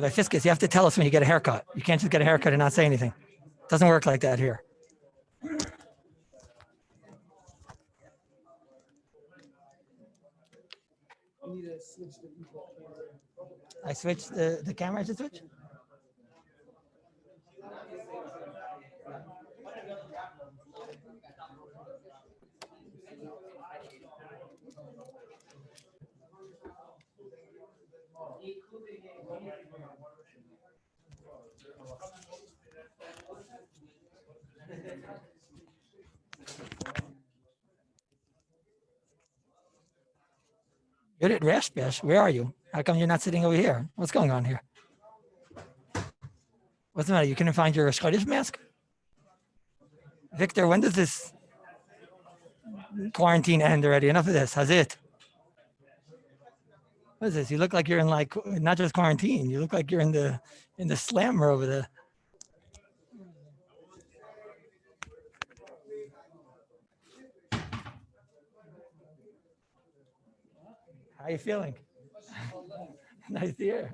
Rabbi Fiskus, you have to tell us when you get a haircut. You can't just get a haircut and not say anything. It doesn't work like that here. I switched the camera. I should switch. You're at Rashbash. Where are you? How come you're not sitting over here? What's going on here? What's the matter? You couldn't find your Scottish mask? Victor, when does this quarantine end already? Enough of this. How's it? What is this? You look like you're in like not just quarantine. You look like you're in the slammer over there. How are you feeling? Nice to hear.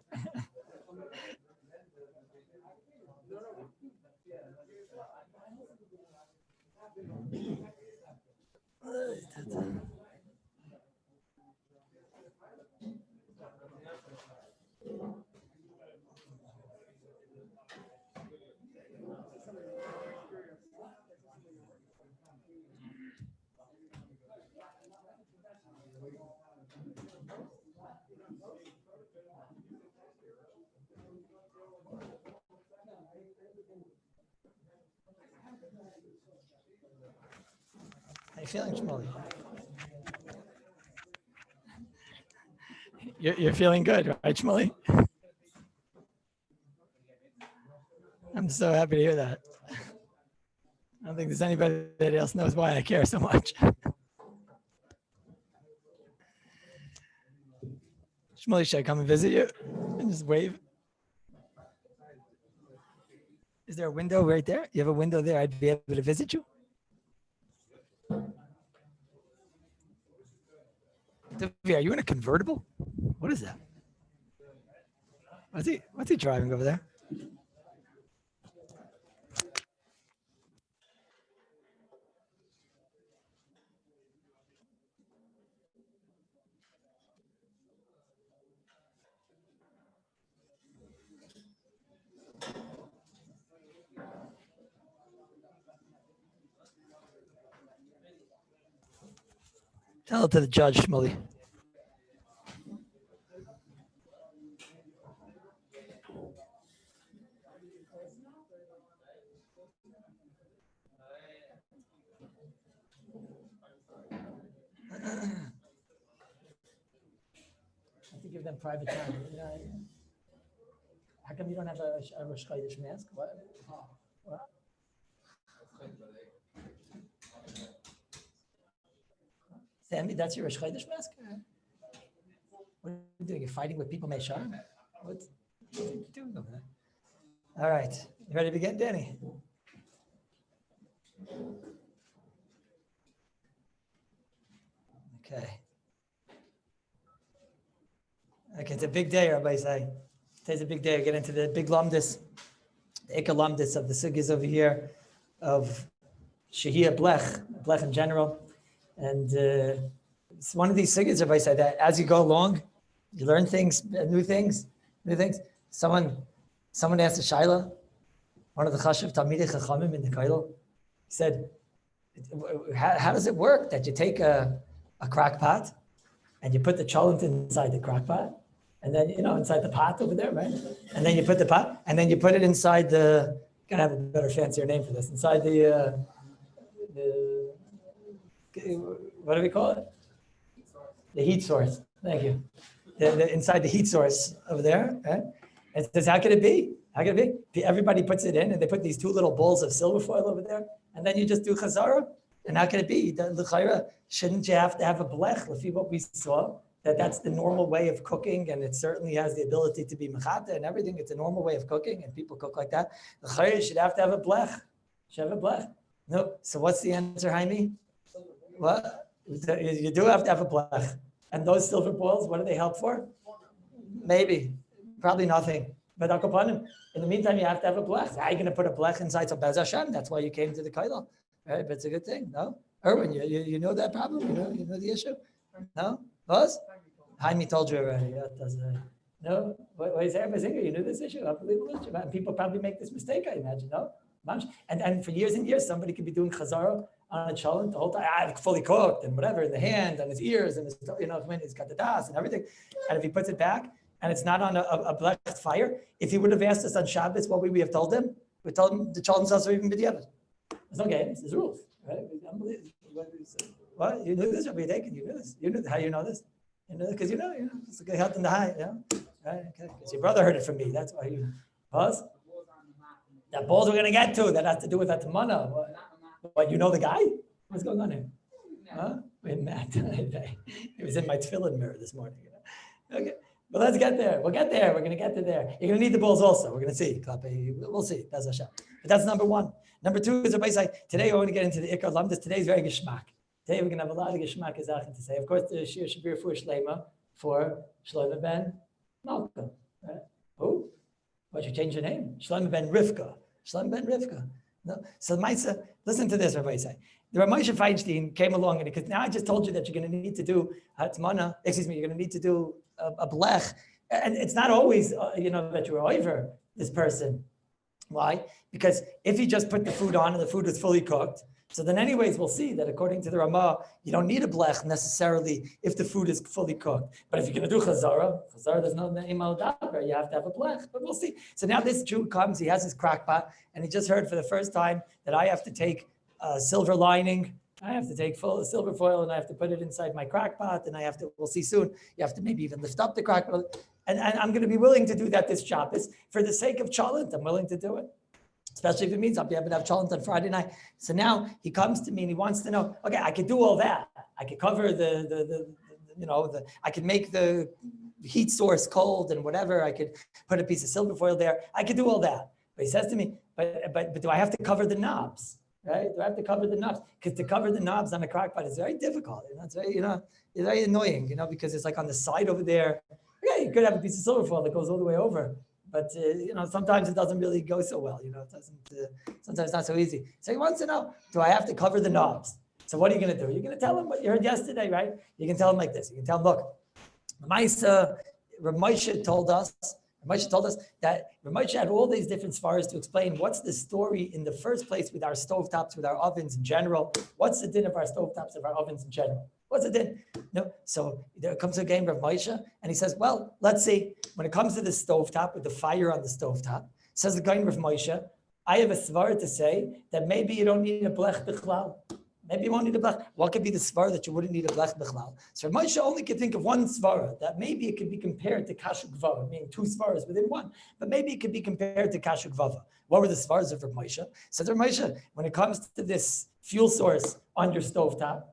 How you feeling, Shmuley? You're feeling good, right, Shmuley? I'm so happy to hear that. I don't think there's anybody that else knows why I care so much. Shmuley, should I come and visit you and just wave? Is there a window right there? You have a window there. I'd be able to visit you. Are you in a convertible? What is that? What's he driving over there? Tell it to the judge, Shmuley. I have to give them private time. You know, how come you don't have a Scottish mask? What? Sammy, that's your Scottish mask? What are you doing? You're fighting with people, Meshar? What are you doing over there? All right. You ready to begin, Danny? Okay. Okay, it's a big day, Rabbi say. Today's a big day. I get into the big lumdis, the ikar lumdis of the sugyas over here, of Shiur blech in general. And it's one of these sugyas, Rabbi said, that as you go along, you learn things, new things. Someone asked a Shaila, one of the Chashuv Talmidei Chachamim in the Kallus, he said, how does it work that you take a crock pot and you put the cholent inside the crock pot, and then, inside the pot over there, right? And then you put the pot, and then you put it inside the, gotta have a better, fancier name for this, inside the what do we call it? The heat source. Thank you. Inside the heat source over there, right? And it says, how could it be? How could it be? Everybody puts it in, and they put these two little bowls of silver foil over there, and then you just do chazara. And how can it be? Shouldn't you have to have a blech? Lefi what we saw, that's the normal way of cooking, and it certainly has the ability to be mechata and everything. It's a normal way of cooking, and people cook like that. The should have to have a blech. Should have a blech. No. So what's the answer, Jaime? What? You do have to have a blech. And those silver bowls, what do they help for? Maybe. Probably nothing. But in the meantime, you have to have a blech. How are you going to put a blech inside? So Bez Hashem, that's why you came to the Kallus, right? But it's a good thing, no? Erwin, you know that problem? You know the issue? No? Was? Jaime told you already. Yeah, no? What is everybody saying? You knew this issue? Unbelievable issue. And people probably make this mistake, I imagine, no? And for years and years, somebody could be doing chazara on a cholent the whole time, fully cooked and whatever, in the hand and his ears and his, when he's got the das and everything. And if he puts it back and it's not on a blessed fire, if he would have asked us on Shabbos, what would we have told him? We told him the cholent doesn't even be There's no games, there's rules, right? Unbelievable. What? You knew this, Rabbi Dakin, you knew this. You knew how you know this? You know, because you know, it's a good health in the high, right? Okay. Because your brother heard it from me. That's why you pause. That balls we're going to get to, that has to do with that mana. What, you know the guy? What's going on here? Huh? Wait, Matt. It was in my tefillin mirror this morning. Okay. But let's get there. We'll get there. We're going to get to there. You're going to need the balls also. We're going to see. We'll see. But that's number one. Number two is today we're going to get into the Ikar Lamdas. Today is very geschmack. Today we're going to have a lot of geschmack to say. Of course, the Shiur Shabir for Shlema for Shlomo ben Malka. Right? Who? Why'd you change your name? Shlomo ben Rivka. Shlomo ben Rivka. No. So Maisa, listen to this, Rabbi say. The Rabbi Moshe Feinstein came along and because now I just told you that you're going to need to do you're going to need to do a blech. And it's not always, that you're over this person. Why? Because if you just put the food on and the food is fully cooked, so then anyways, we'll see that according to the Ramah, you don't need a blech necessarily if the food is fully cooked. But if you're going to do chazara, there's no name al daber, you have to have a blech. But we'll see. So now this Jew comes, he has his crack pot, and he just heard for the first time that I have to take a silver lining, I have to take full silver foil, and I have to put it inside my crack pot, and we'll see soon, you have to maybe even lift up the crack pot. And I'm going to be willing to do that this Shabbos. For the sake of cholent, I'm willing to do it. Especially if it means I'll be able to have cholent on Friday night. So now he comes to me and he wants to know, okay, I could do all that. I could cover I could make the heat source cold and whatever. I could put a piece of silver foil there. I could do all that. But he says to me, but do I have to cover the knobs? Right? Do I have to cover the knobs? Because to cover the knobs on a crock pot is very difficult. It's very, it's very annoying, because it's like on the side over there. Yeah, you could have a piece of silver foil that goes all the way over. But, sometimes it doesn't really go so well. It doesn't, sometimes it's not so easy. So he wants to know, do I have to cover the knobs? So what are you going to do? You're going to tell him what you heard yesterday, right? You can tell him like this. You can tell him, look, Rabbi Moshe told us that Rabbi Moshe had all these different svaras to explain what's the story in the first place with our stovetops, with our ovens in general. What's the din of our stovetops, of our ovens in general? What's the din? No. So there comes a game of Moshe, and he says, well, let's see. When it comes to the stovetop, with the fire on the stovetop, says the game of Moshe, I have a svara to say that maybe you don't need a blech bichlal. Maybe you won't need a blech. What could be the svara that you wouldn't need a blech bichlal? So Moshe only could think of one svara, that maybe it could be compared to kashuk vava, meaning two svaras within one. But maybe it could be compared to kashuk vava. What were the svaras of Rav Moshe? Says Rav Moshe, when it comes to this fuel source on your stovetop,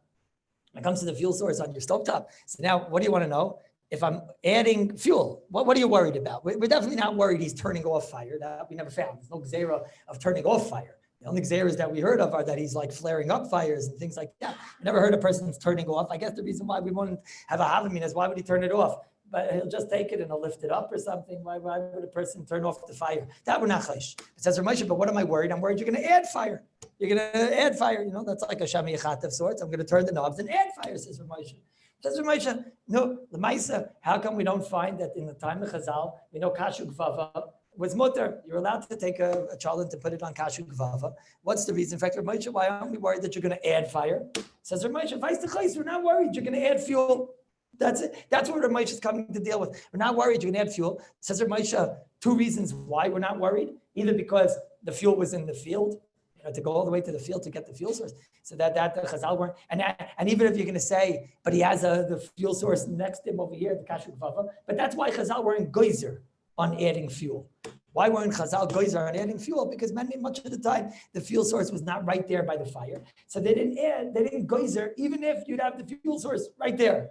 so now what do you want to know? If I'm adding fuel, what are you worried about? We're definitely not worried he's turning off fire. That we never found. There's no gzera of turning off fire. The only gzeras that we heard of are that he's like flaring up fires and things like that. I never heard a person's turning off. I guess the reason why we won't have a havamina is why would he turn it off? But he'll just take it and he'll lift it up or something. Why would a person turn off the fire? That would not chayish. It says Ramesh, but what am I worried? I'm worried you're going to add fire. You're going to add fire. That's like a shami yachat of sorts. I'm going to turn the knobs and add fire, says Ramesh. Says Ramesh, no, the Maisa, how come we don't find that in the time of Chazal, we know kashuk vava was mutter. You're allowed to take a cholent and put it on kashuk vava. What's the reason? In fact, Ramesh, why aren't we worried that you're going to add fire? Says Ramesh, we're not worried. You're going to add fuel. That's it. That's what Ramesh is coming to deal with. We're not worried you're going to add fuel. Says Ramesh, two reasons why we're not worried. Either because the fuel was in the field, to go all the way to the field to get the fuel source. So that the Chazal weren't, and even if you're going to say, but he has the fuel source next to him over here, the Kashuk Vava, but that's why Chazal weren't geyser on adding fuel. Why weren't Chazal geyser on adding fuel? Because much of the time, the fuel source was not right there by the fire. So they didn't geyser, even if you'd have the fuel source right there.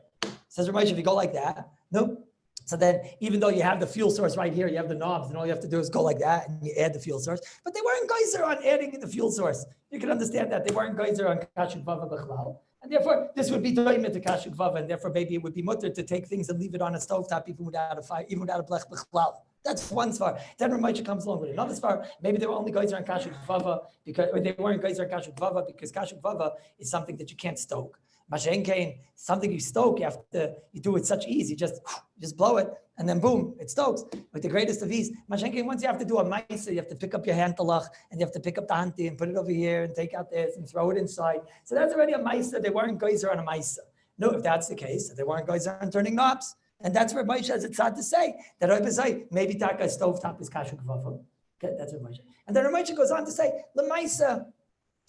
Says Ramesh, if you go like that, no. So then, even though you have the fuel source right here, you have the knobs, and all you have to do is go like that, and you add the fuel source. But they weren't geyser on adding in the fuel source. You can understand that. They weren't geyser on kashuk vava b'chlal. And therefore, this would be doimit to kashuk vava, and therefore, maybe it would be mutter to take things and leave it on a stovetop even without a fire, even without a blech b'chlal. That's one svar. Then Ramosha comes along with another svar. Maybe they were only geyser on kashrut vava or they weren't geyser on kashrut vava because kashrut vava is something that you can't stoke. Mashen kain, something you stoke, you do it such ease. You just blow it and then boom, it stokes with the greatest of ease. Mashen kain, once you have to do a ma'isa, you have to pick up your hantalach and you have to pick up the hanti and put it over here and take out this and throw it inside. So that's already a ma'isa. They weren't geyser on a ma'isa. No, if that's the case, they weren't geyser on turning knobs. And that's where Moshe has it's sad to say that maybe taka stovetop is kashrut vava. Okay, that's what Moshe. And then Moshe goes on to say, Lemaisa,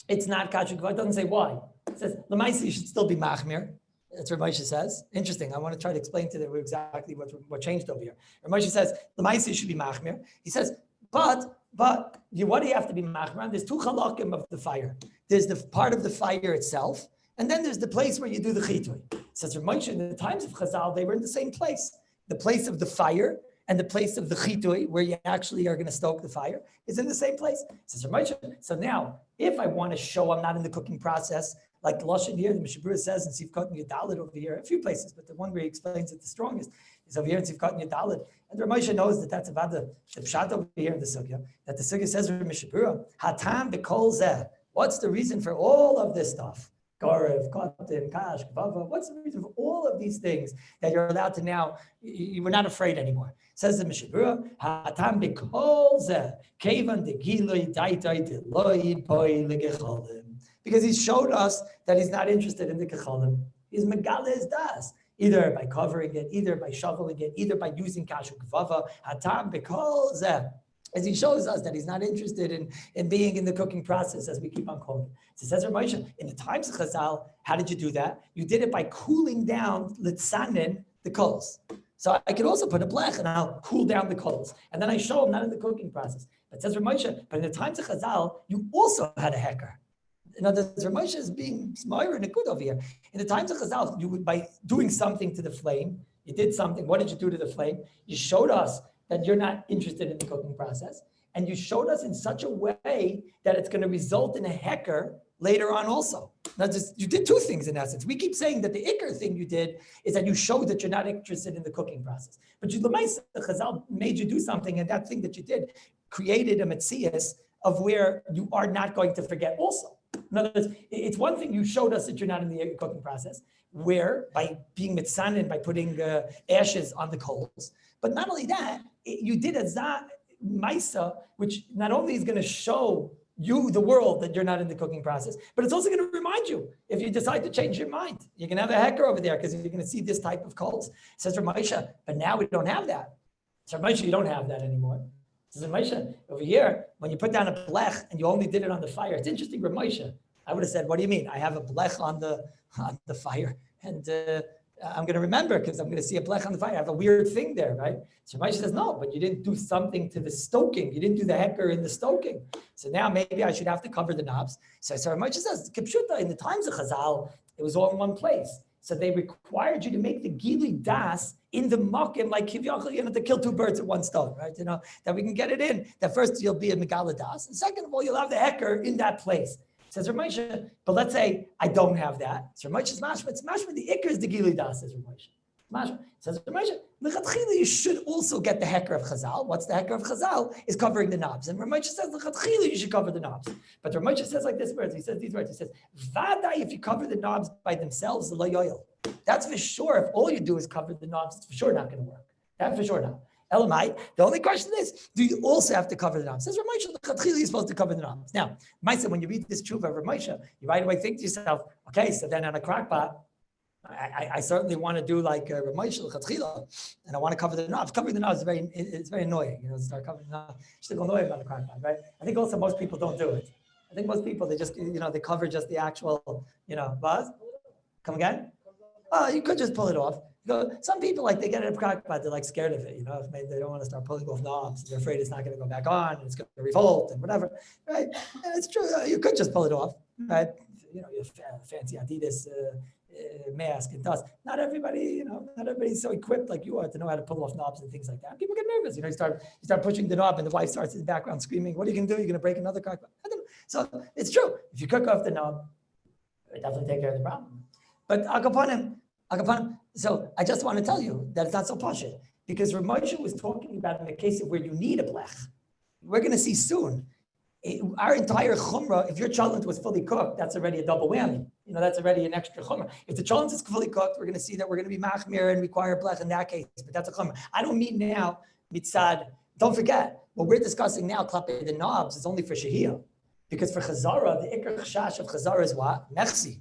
it's not kashrut vava. It doesn't say why. It says Lemaisa, you should still be machmir. That's what Moshe says. Interesting. I want to try to explain to them exactly what changed over here. Moshe says Lemaisa, you should be machmir. He says, but what do you have to be machmir? There's two halakim of the fire. There's the part of the fire itself, and then there's the place where you do the chitui. Says Ramosha, in the times of Chazal, they were in the same place. The place of the fire and the place of the chitui, where you actually are going to stoke the fire, is in the same place. Says Ramosha. So now, if I want to show I'm not in the cooking process, like the Lashon here, the Mishabura says in Sivkot and Yadalit over here, a few places, but the one where he explains it the strongest is over here in Sivkot and Yadalit. And Ramosha knows that that's about the pshat over here in the sugya, that the sugya says in Mishabura, Hatam b'kol zeh. What's the reason for all of this stuff? Garev, Kotim, Kash, Bava. What's the reason for all of these things that you're allowed to now, you were not afraid anymore? Says the Mishabura, Hatam b'kol zeh, kevan de giloi daitai de loi poi legecholim. Because he showed us that he's not interested in the kecholim. He's megales das. Either by covering it, either by shoveling it, either by using kashrut vava. Hatam b'kol zeh. As he shows us that he's not interested in being in the cooking process, as we keep on quoting. So it says Ramosha, in the times of Chazal, how did you do that? You did it by cooling down litzanin, the coals. So I could also put a blech and I'll cool down the coals. And then I show him not in the cooking process. But it says Ramosha, but in the times of Chazal, you also had a hecker. In other words, Ramosha is being smarter and good over here. In the times of Chazal, you would, by doing something to the flame, you did something. What did you do to the flame? You showed us that you're not interested in the cooking process. And you showed us in such a way that it's going to result in a hecker later on also. Now, you did two things in essence. We keep saying that the ikr thing you did is that you showed that you're not interested in the cooking process. But the Chazal made you do something, and that thing that you did created a metzias of where you are not going to forget also. In other words, it's one thing you showed us that you're not in the cooking process, where by being mitzanin, by putting ashes on the coals. But not only that, you did a maisa, which not only is going to show you, the world, that you're not in the cooking process, but it's also going to remind you if you decide to change your mind. You can have a hecker over there because you're going to see this type of coals. Says Ramosha, but now we don't have that. So Ramosha, you don't have that anymore. Says Ramosha, over here, when you put down a blech and you only did it on the fire, it's interesting, Ramosha. I would have said, what do you mean? I have a blech on the fire, and I'm going to remember because I'm going to see a blech on the fire. I have a weird thing there, right? So Ramosha says, no, but you didn't do something to the stoking. You didn't do the hecker in the stoking. So now maybe I should have to cover the knobs. So Ramosha says, Kipshuta, in the times of Chazal, it was all in one place. So they required you to make the gili das in the makim, like kivyachol, to kill two birds with one stone, right? That we can get it in. That first you'll be a megala das, and second of all, you'll have the hecker in that place. Says Ramosha, but let's say I don't have that. So Ramosha's mashma, it's mashma, the ikr is the gili das, says Ramosha. Mashma. Says Ramosha, l'chatchila, you should also get the hecker of Chazal. What's the hecker of Chazal? Is covering the knobs. And Ramosha says, l'chatchila, you should cover the knobs. But Ramosha says like this words, he says these words, he says, vadai, if you cover the knobs by themselves, lo yoyel. That's for sure. If all you do is cover the knobs, it's for sure not going to work. That's for sure not. Elamai, the only question is, do you also have to cover the knobs? Says Ramosha, l'chatchila, you're supposed to cover the knobs. Now, Maisa, when you read this tshuva of Ramosha, you right away think to yourself, okay, so then on a crock pot, I certainly want to do like Ramosha l'chatchila, and I want to cover the knobs. Covering the knobs is very annoying. Start covering the knobs. Should go annoying about the crock pot, right? I think also most people don't do it. I think most people, they just, they cover just the actual, buzz. Come again? Oh, you could just pull it off. Some people, like, they get in a crock pot, they're like scared of it, if they don't want to start pulling off knobs. They're afraid it's not going to go back on, and it's going to revolt and whatever, right? And it's true. You could just pull it off, right? You have fancy Adidas mask and dust. Not everybody's so equipped like you are to know how to pull off knobs and things like that. People get nervous. You start pushing the knob, and the wife starts in the background screaming, "What are you going to do? You're going to break another crock pot?" I don't know. So it's true. If you cook off the knob, it definitely take care of the problem. But Akapanim. So I just want to tell you that it's not so posh, because Rav Moshe was talking about in the case of where you need a blech. We're going to see soon. Our entire chumrah, if your cholent was fully cooked, that's already a double whammy. That's already an extra chumrah. If the cholent is fully cooked, we're going to see that we're going to be machmir and require blech in that case, but that's a chumrah. I don't mean now, mitzad. Don't forget, what we're discussing now, klape the knobs, is only for shehiyah. Because for chazara, the ikar chashash of chazara is what? Merci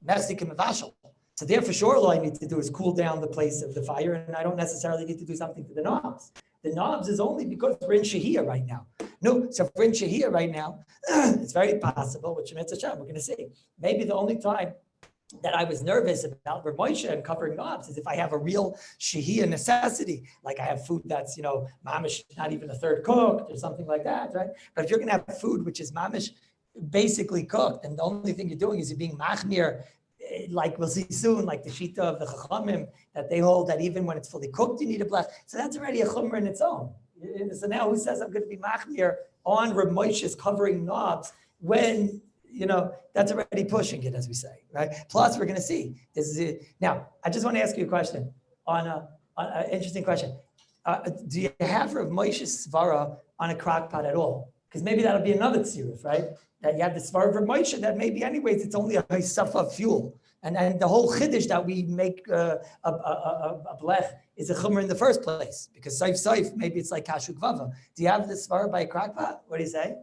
kemavashal. So there for sure, all I need to do is cool down the place of the fire, and I don't necessarily need to do something to the knobs. The knobs is only because we're in shehiyah right now. No, so if we're in shehiyah right now, it's very possible, which we're going to see. Maybe the only time that I was nervous about Rav Moshe and covering knobs is if I have a real shehiyah necessity, like I have food that's, mamish, not even a third cooked or something like that, right? But if you're going to have food which is mamish, basically cooked, and the only thing you're doing is you're being machmir, like we'll see soon, like the shita of the chachamim, that they hold that even when it's fully cooked, you need a blech. So that's already a chumrah in its own. So now who says I'm going to be machmir on Rav Moshe's covering knobs when, that's already pushing it, as we say, right? Plus, we're going to see. This is it. Now, I just want to ask you a question on an interesting question. Do you have Rav Moshe's svara on a crock pot at all? Because maybe that'll be another tziruf, right? That you have the svara of Rav Moshe that maybe anyways, it's only a haisafa fuel. And the whole chiddush that we make a blech is a chumrah in the first place. Because saif, maybe it's like kashu gvava. Do you have the svara by a crock pot? What do you say?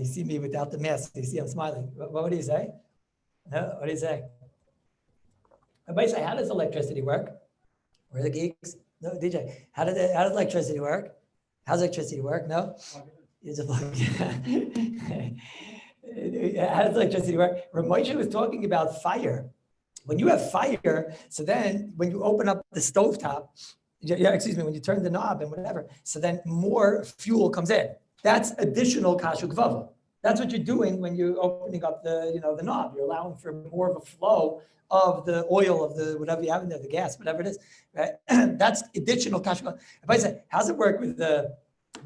You see me without the mask. You see I'm smiling. What do you say? No, what do you say? Everybody say, how does electricity work? Where are the geeks? No, DJ. How does electricity work? How's electricity work? No? You just plug it. How does electricity work? Rav Moshe was talking about fire. When you have fire, so then when you open up the stovetop, when you turn the knob and whatever, so then more fuel comes in. That's additional kashu gvava. That's what you're doing when you're opening up the knob. You're allowing for more of a flow of the oil, of the whatever you have in there, the gas, whatever it is. Right? That's additional kashu gvava. If I say, how's it work with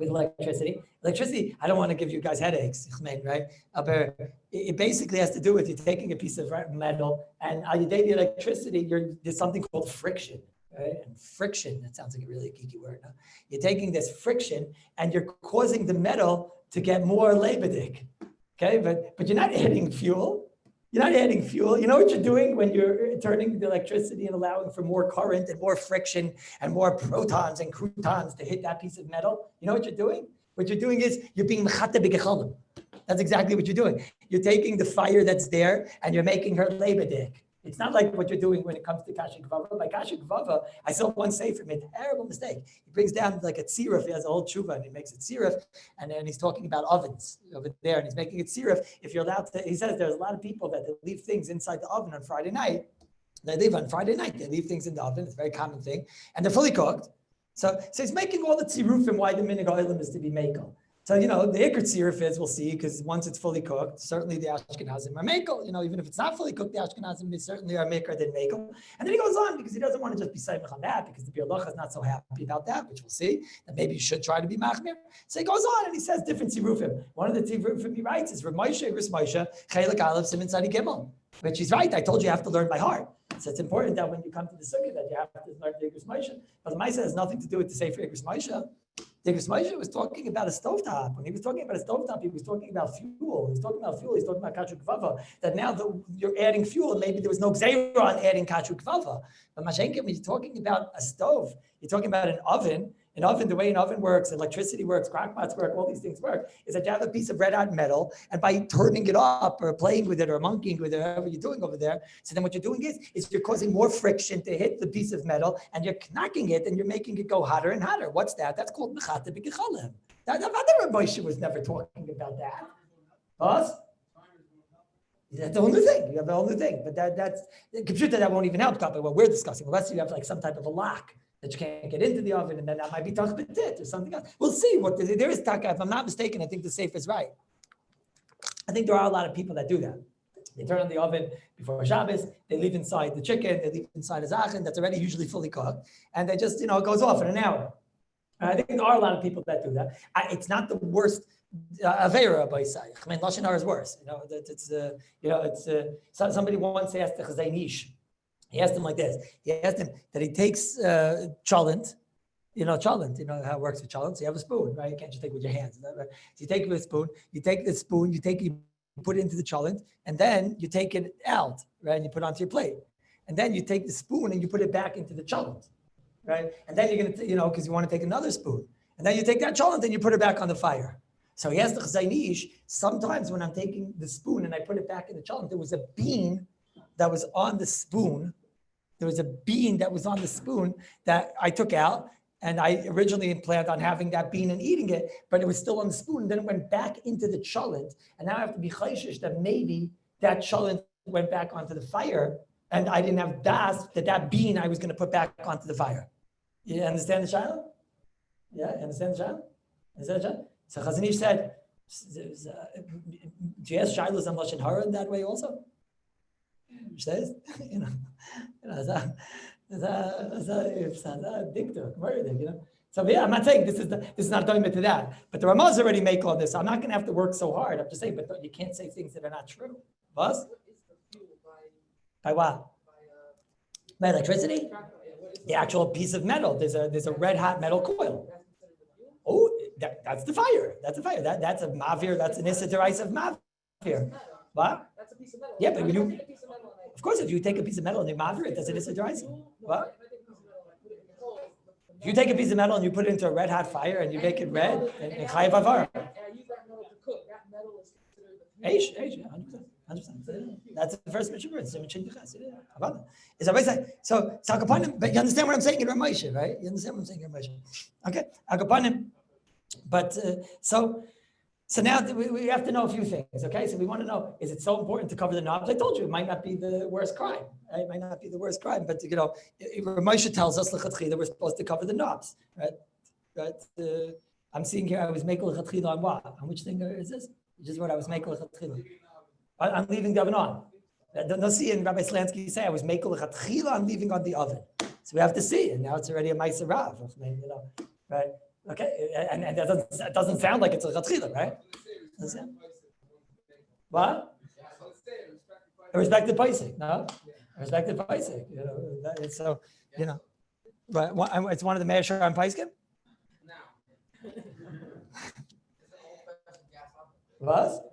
electricity? Electricity, I don't want to give you guys headaches, right? But it basically has to do with you taking a piece of metal and you take the electricity, there's something called friction. Right? And friction, that sounds like a really geeky word. Huh? You're taking this friction and you're causing the metal to get more labedik. Okay, but you're not adding fuel. You're not adding fuel. You know what you're doing when you're turning the electricity and allowing for more current and more friction and more protons and croutons to hit that piece of metal? You know what you're doing? What you're doing is you're being mechata b'gechalim. That's exactly what you're doing. You're taking the fire that's there and you're making her labedik. It's not like what you're doing when it comes to kasha gvava. By kasha gvava, I saw one sefer made a terrible mistake. He brings down like a tziruf. He has a whole tshuva and he makes it tziruf. And then he's talking about ovens over there and he's making it tziruf. If you're allowed to, he says there's a lot of people that leave things inside the oven on Friday night. They leave on Friday night. They leave things in the oven. It's a very common thing. And they're fully cooked. So he's making all the tzirufim why the minhag oilam is to be mekel. So, the ikar tziruf is, we'll see, because once it's fully cooked, certainly the Ashkenazim are mekel. Even if it's not fully cooked, the Ashkenazim certainly are maker than mekel. And then he goes on, because he doesn't want to just be saimach on that, because the Biur is not so happy about that, which we'll see, that maybe you should try to be machmir. So he goes on and he says different tzirufim. One of the tzirufim he writes is, Rav Moshe, Chelik Aleph, Siman Tzadi Gimel. Which he's right, I told you have to learn by heart. So it's important that when you come to the sukkah that you have to learn the Igros Moshe. But the Maisa has nothing to do with the Sefer Igros Moshe. The Igros Moshe was talking about a stovetop. When he was talking about a stovetop, he was talking about fuel. He's talking about kashu gvava. That now you're adding fuel, and maybe there was no gzeira on adding kashu gvava. But Mashenke, when you're talking about a stove, you're talking about an oven. An oven, the way an oven works, electricity works, crockpots work, all these things work, is that you have a piece of red hot metal, and by turning it up or playing with it or monkeying with it, whatever you're doing over there, so then what you're doing is you're causing more friction to hit the piece of metal, and you're knocking it, and you're making it go hotter and hotter. What's that? That's called mechata b'gechalim. Rabbi Moshe was never talking about that. Us? That's a whole new thing. You have a whole new thing. But that's the computer that won't even help copy what we're discussing, unless you have like some type of a lock that you can't get into the oven, and then that might be tachbetit or something else. We'll see what there is taka. If I'm not mistaken, I think the safe is right. I think there are a lot of people that do that. They turn on the oven before Shabbos, they leave inside the chicken, they leave inside a zachin that's already usually fully cooked, and they just, it goes off in an hour. I think there are a lot of people that do that. It's not the worst avera by say. I mean, lashon hara is worse. Somebody once asked the chazay nish. He asked him like this. He asked him that he takes cholent, cholent, you know how it works with cholent. So you have a spoon, right? You can't just take it with your hands. Right? So you take it with a spoon, you put it into the cholent, and then you take it out, right? And you put it onto your plate. And then you take the spoon and you put it back into the cholent, right? And then you're gonna, because you want to take another spoon. And then you take that cholent and you put it back on the fire. So he asked the Chazon Ish, sometimes when I'm taking the spoon and I put it back in the cholent, there was a bean that was on the spoon. There was a bean that was on the spoon that I took out. And I originally planned on having that bean and eating it, but it was still on the spoon. And then it went back into the cholent. And now I have to be chayshish that maybe that cholent went back onto the fire. And I didn't have das, that bean I was going to put back onto the fire. You understand the shaila? Yeah, you understand the shaila? Understand the shaila? So Chazon Ish said, do you ask shailas on Lashon Hara in that way also? Which says, it's a dicta, So yeah, I'm not saying this is not going to that, but the Ramaz already make all this. So I'm not going to have to work so hard. I'm just saying, but you can't say things that are not true. Buzz? By what? By electricity? The actual piece of metal. There's a red hot metal coil. Oh, that's the fire. That's a fire. That's a mavir. That's an issa deraisa of mavir. What? That's a piece of metal. Yeah, but of course, if you take a piece of metal and you mavir it, that's an issa deraisa. What? If you take a piece of metal and you put it into a red hot fire and you make it red, and chayav avar. And I use that metal to cook. That metal is considered 100%. That's the first Mishnah word. So Akapanim, but you understand what I'm saying in Ramosha, right? You understand what I'm saying in Ramosha? Okay, Akapanim. But so now we have to know a few things, okay? So we want to know, is it so important to cover the knobs? I told you, it might not be the worst crime, right? It might not be the worst crime, but Ramosha tells us that we're supposed to cover the knobs, right? I'm seeing here, I was making lechatchila on what? On which thing is this? Which is what I was making lechatchila. I'm leaving the oven on. Don't see in Rabbi Slansky say I was making lechatchila. I'm leaving on the oven. So we have to see, and now it's already a ma'aser rav, right? Okay, and that doesn't sound like it's a lechatchila, right? What? A respected paisik, no? A respected paisik, so right? It's one of the Meir Sharon paiskim. What?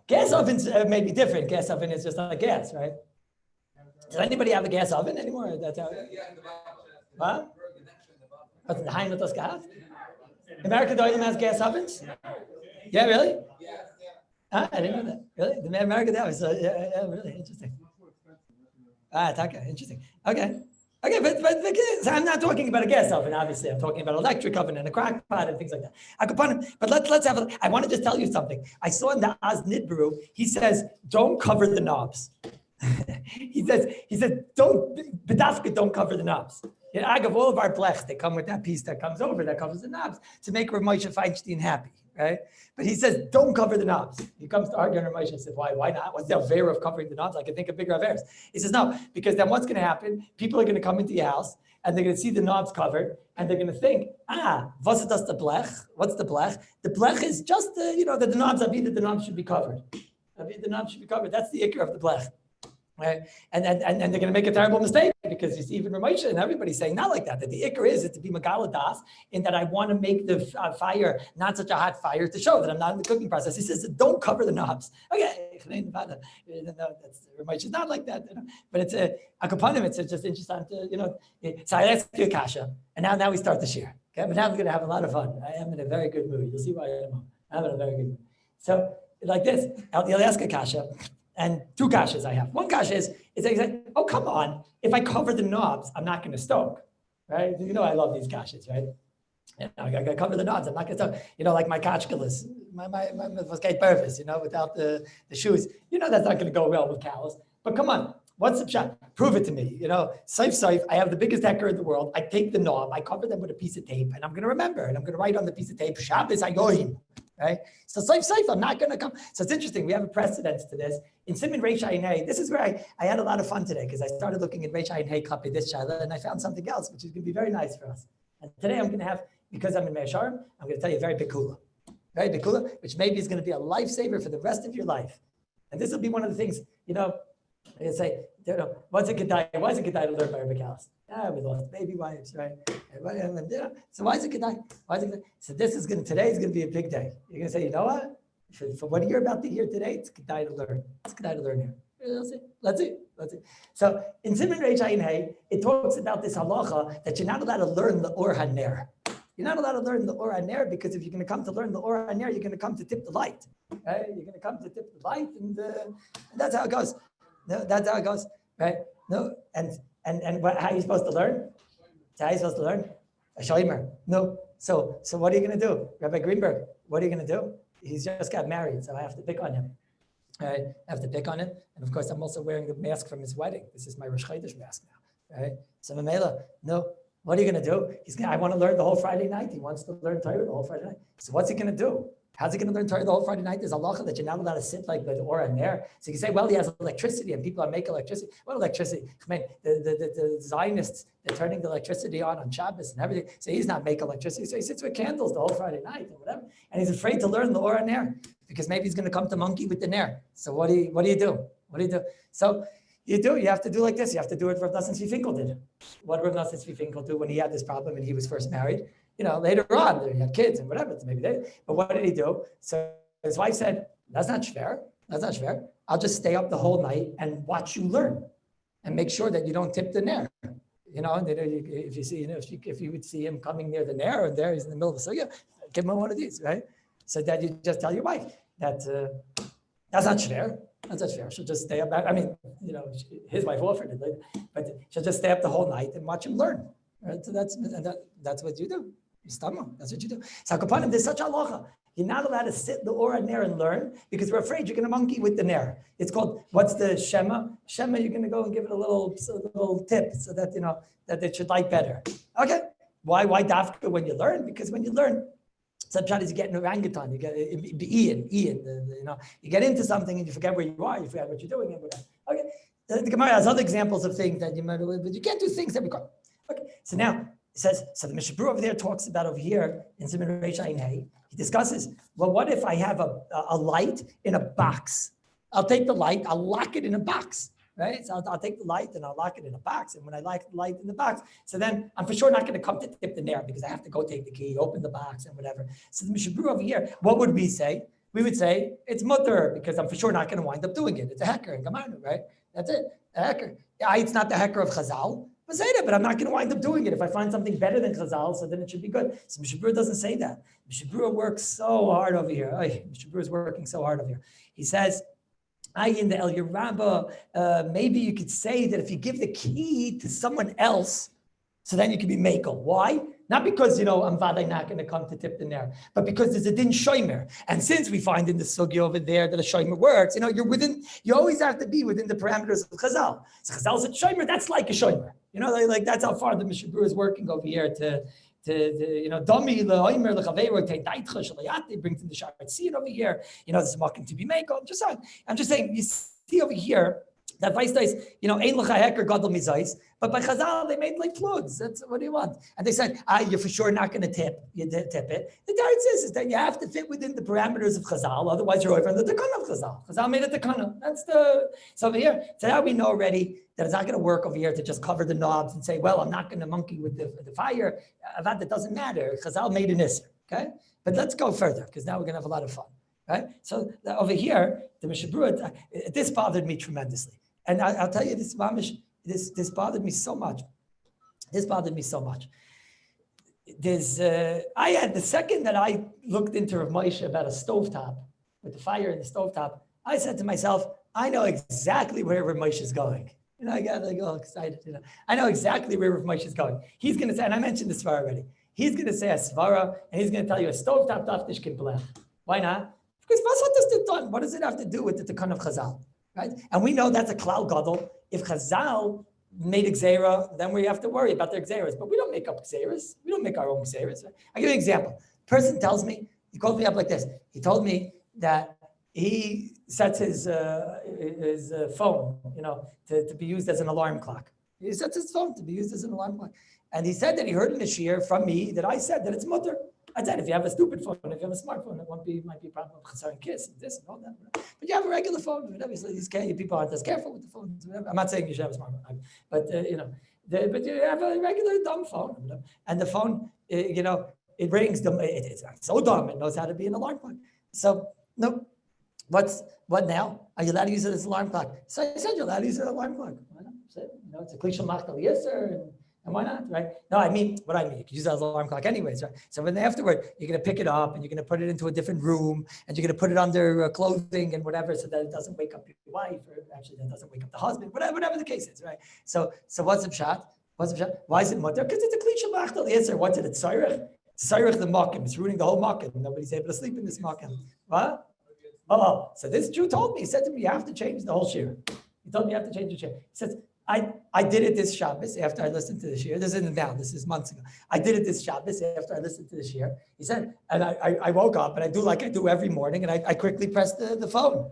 Gas ovens may be different. Gas oven is just like gas, right? Does anybody have a gas oven anymore? That's how. What? What's the Heim das gehabt? America doesn't has gas ovens? Yeah, really? I didn't know that. Really? The America does. Yeah, really interesting. Okay, interesting. Okay, but so I'm not talking about a gas oven, obviously. I'm talking about an electric oven and a crock pot and things like that. But let's have I want to just tell you something. I saw in the Az Nidbaru, he says, don't cover the knobs. he says, don't cover the knobs. Agav, all of our blech, they come with that piece that comes over, that covers the knobs, to make Rav Moshe Feinstein happy, right? But he says, don't cover the knobs. He comes to argue, and Rav Moshe said, why not? What's the aver of covering the knobs? I can think of bigger avers. He says, no, because then what's going to happen? People are going to come into your house, and they're going to see the knobs covered, and they're going to think, was it just the blech? What's the blech? The blech is just that the knobs, that the knobs should be covered. The knobs should be covered. That's the ikar of the blech. Right, and they're going to make a terrible mistake because you see even Ramosha and everybody's saying not like that. That the ikar is to be megaladas in that I want to make the fire not such a hot fire to show that I'm not in the cooking process. He says don't cover the knobs. Okay, Ramosha is not like that, but it's a akapanim. It's just interesting to So I ask you a kasha, and now we start the shiur. Okay, but now we're going to have a lot of fun. I am in a very good mood. You'll see why I am. I'm in a very good mood. So like this, you'll ask a kasha. And two kashas I have. One kasha is like, oh, come on. If I cover the knobs, I'm not going to stoke, right? I love these kashas, right? I got to cover the knobs. I'm not going to stoke. Like my kachkalas, my skate purpose, without the shoes. That's not going to go well with Kallus. But come on, what's the shot? Prove it to me. Saif, I have the biggest hacker in the world. I take the knob, I cover them with a piece of tape, and I'm going to remember, and I'm going to write on the piece of tape, Shabbos Ayohim. Right? So safe, I'm not going to come. So it's interesting. We have a precedence to this. In Siman Reish Ayin Hey, this is where I had a lot of fun today because I started looking at Reish Ayin Hey Klapi this Shaila and I found something else which is going to be very nice for us. And today I'm going to have, because I'm in Meir Sharim, I'm going to tell you a very big kula, which maybe is going to be a lifesaver for the rest of your life. And this will be one of the things, You say, what's a kedai? Why is it kedai to learn by Rabbi Kallus? We lost baby wives, right? So why is it kedai? Why is it kedai? So today is gonna be a big day. You're gonna say, you know what? For what you're about to hear today, it's kedai to learn. It's kedai to learn here. Let's see. So in Siman Reish Ayin Hey, it talks about this halacha that you're not allowed to learn the Or HaNer. You're not allowed to learn the Or HaNer because if you're going to come to learn the Or HaNer, you're going to come to tip the light. Right? You're going to come to tip the light, and that's how it goes. No, that's how it goes, right? No, and how are you supposed to learn? How are you supposed to learn? A shomer. No. So what are you going to do, Rabbi Greenberg? What are you going to do? He's just got married, so I have to pick on him. Right? I have to pick on him, and of course, I'm also wearing the mask from his wedding. This is my Rosh Chodesh mask now, right? So Mamela, no. What are you going to do? I want to learn the whole Friday night. He wants to learn Torah the whole Friday night. So what's he going to do? How's he going to learn Torah the whole Friday night? There's a halacha that you're not allowed to sit like the Or HaNer. So you can say, well, he has electricity and people are making electricity. What electricity? I mean, the Zionists, they're turning the electricity on Shabbos and everything. So he's not making electricity. So he sits with candles the whole Friday night or whatever. And he's afraid to learn the Or HaNer because maybe he's going to come to monkey with the Ner. So what do you do? What do you do? So you have to do like this. You have to do what Rav Nosson Tzvi Finkel did. What Rav Nosson Tzvi Finkel do when he had this problem and he was first married? Later on, he had kids and whatever, maybe but what did he do? So his wife said, that's not fair. I'll just stay up the whole night and watch you learn and make sure that you don't tip the Ner. If you see, if you would see him coming near the Ner and there he's in the middle of the sugya, give him one of these, right? So that you just tell your wife that that's not fair. That's not fair. She'll just stay up. His wife offered it, but she'll just stay up the whole night and watch him learn. Right? So that's what you do. That's what you do. So Kapanim, there's such a halacha. You're not allowed to sit the Or HaNer and learn because we're afraid you're going to monkey with the Ner. It's called, what's the Shema? Shema, you're going to go and give it a little tip so that, that it should like better. Okay. Why dafka when you learn? Because when you learn, sometimes you get an orangutan, you get Ian, you get into something and you forget where you are, you forget what you're doing and whatever. Okay. The Gemara has other examples of things that you might, but you can't do things that we can't. Okay. So now, it says, so the Mishnah Berurah over there talks about over here in Siman Reish Ayin Hey. He discusses, well, what if I have a light in a box? I'll take the light, I'll lock it in a box, right? So I'll take the light and I'll lock it in a box. And when I lock the light in the box, so then I'm for sure not going to come to tip the Ner because I have to go take the key, open the box and whatever. So the Mishnah Berurah over here, what would we say? We would say it's mutter because I'm for sure not going to wind up doing it. It's a hecker in Gemara, right? That's it, a hecker. It's not the hecker of Chazal. But I'm not going to wind up doing it. If I find something better than Chazal, so then it should be good. So Mishnah Berurah doesn't say that. Mishnah Berurah works so hard over here. Mishnah Berurah is working so hard over here. He says, in the El Yerabba, maybe you could say that if you give the key to someone else, so then you can be mekel. Why? Not because, I'm vaday not going to come to tip the Ner, but because there's a din shomer. And since we find in the sugya over there that a shomer works, you always have to be within the parameters of Chazal. So Chazal said shomer, that's like a shomer. Like that's how far the Mishnah Berurah is working over here to Domi leoimer lechaveiro te daitcha shalayati brings in the Sharet Tziyun over here. This is mocking to be mekel. I'm just saying, you see over here, that Vaistais, ein lecha heker gadol mizais, but by Chazal they made like plugs. That's what do you want? And they said, you're for sure not going to tip it. The Torah says is that you have to fit within the parameters of Chazal, otherwise you're over the takana of Chazal. Chazal made a takana. So over here. So now we know already that it's not going to work over here to just cover the knobs and say, well, I'm not going to monkey with the fire. That doesn't matter. Chazal made an isser. Okay, but let's go further because now we're going to have a lot of fun. Right? So over here, the Mishnah Berurah, this bothered me tremendously. And I'll tell you this, Mamish, this bothered me so much. I had the second that I looked into Rav Moshe about a stovetop, with the fire in the stovetop, I said to myself, I know exactly where Rav Moshe is going. I got all excited. I know exactly where Rav Moshe is going. He's going to say, and I mentioned this svara already. He's going to say a svara, and he's going to tell you a stovetop daftish can blech. Why not? Because what does it have to do with the tikkun of Chazal? Right? And we know that's a klal gadol. If Chazal made a gzeira, then we have to worry about their gzeiras. But we don't make up gzeiras. We don't make our own gzeiras. Right? I'll give you an example. Person tells me, he called me up like this. He told me that he sets his phone, to be used as an alarm clock. He sets his phone to be used as an alarm clock. And he said that he heard in the shiur from me that I said that it's mutter. I said, if you have a stupid phone, if you have a smartphone, it might be a problem with Chasar and Kiss and this and all that. But you have a regular phone, whatever. So these people aren't as careful with the phones. Whatever. I'm not saying you should have a smartphone, but but you have a regular dumb phone, and the phone, it rings. It's so dumb. It knows how to be an alarm clock. So no, what now? Are you allowed to use it as an alarm clock? So I said you're allowed to use it as an alarm clock. Why not? It's a klishal machtal yisr, and why not, right? No, I mean, what I mean, you can use it as an alarm clock anyways, right? So when afterward, you're going to pick it up and you're going to put it into a different room and you're going to put it under clothing and whatever, so that it doesn't wake up your wife, or actually that doesn't wake up the husband, whatever the case is, right? So what's the pshat? Why is it mutter? Because it's a klishal machtal yisr. What's it? It's tzarech. It's tzarech the makim. It's ruining the whole makim. Nobody's able to sleep in this makim. What? Oh, so this Jew told me, he said to me, you have to change the whole shiur. He told me you have to change the shiur. He says, I did it this Shabbos after I listened to the shiur. This isn't now, this is months ago. I did it this Shabbos after I listened to the shiur. He said, and I woke up and I do like I do every morning, and I quickly pressed the phone.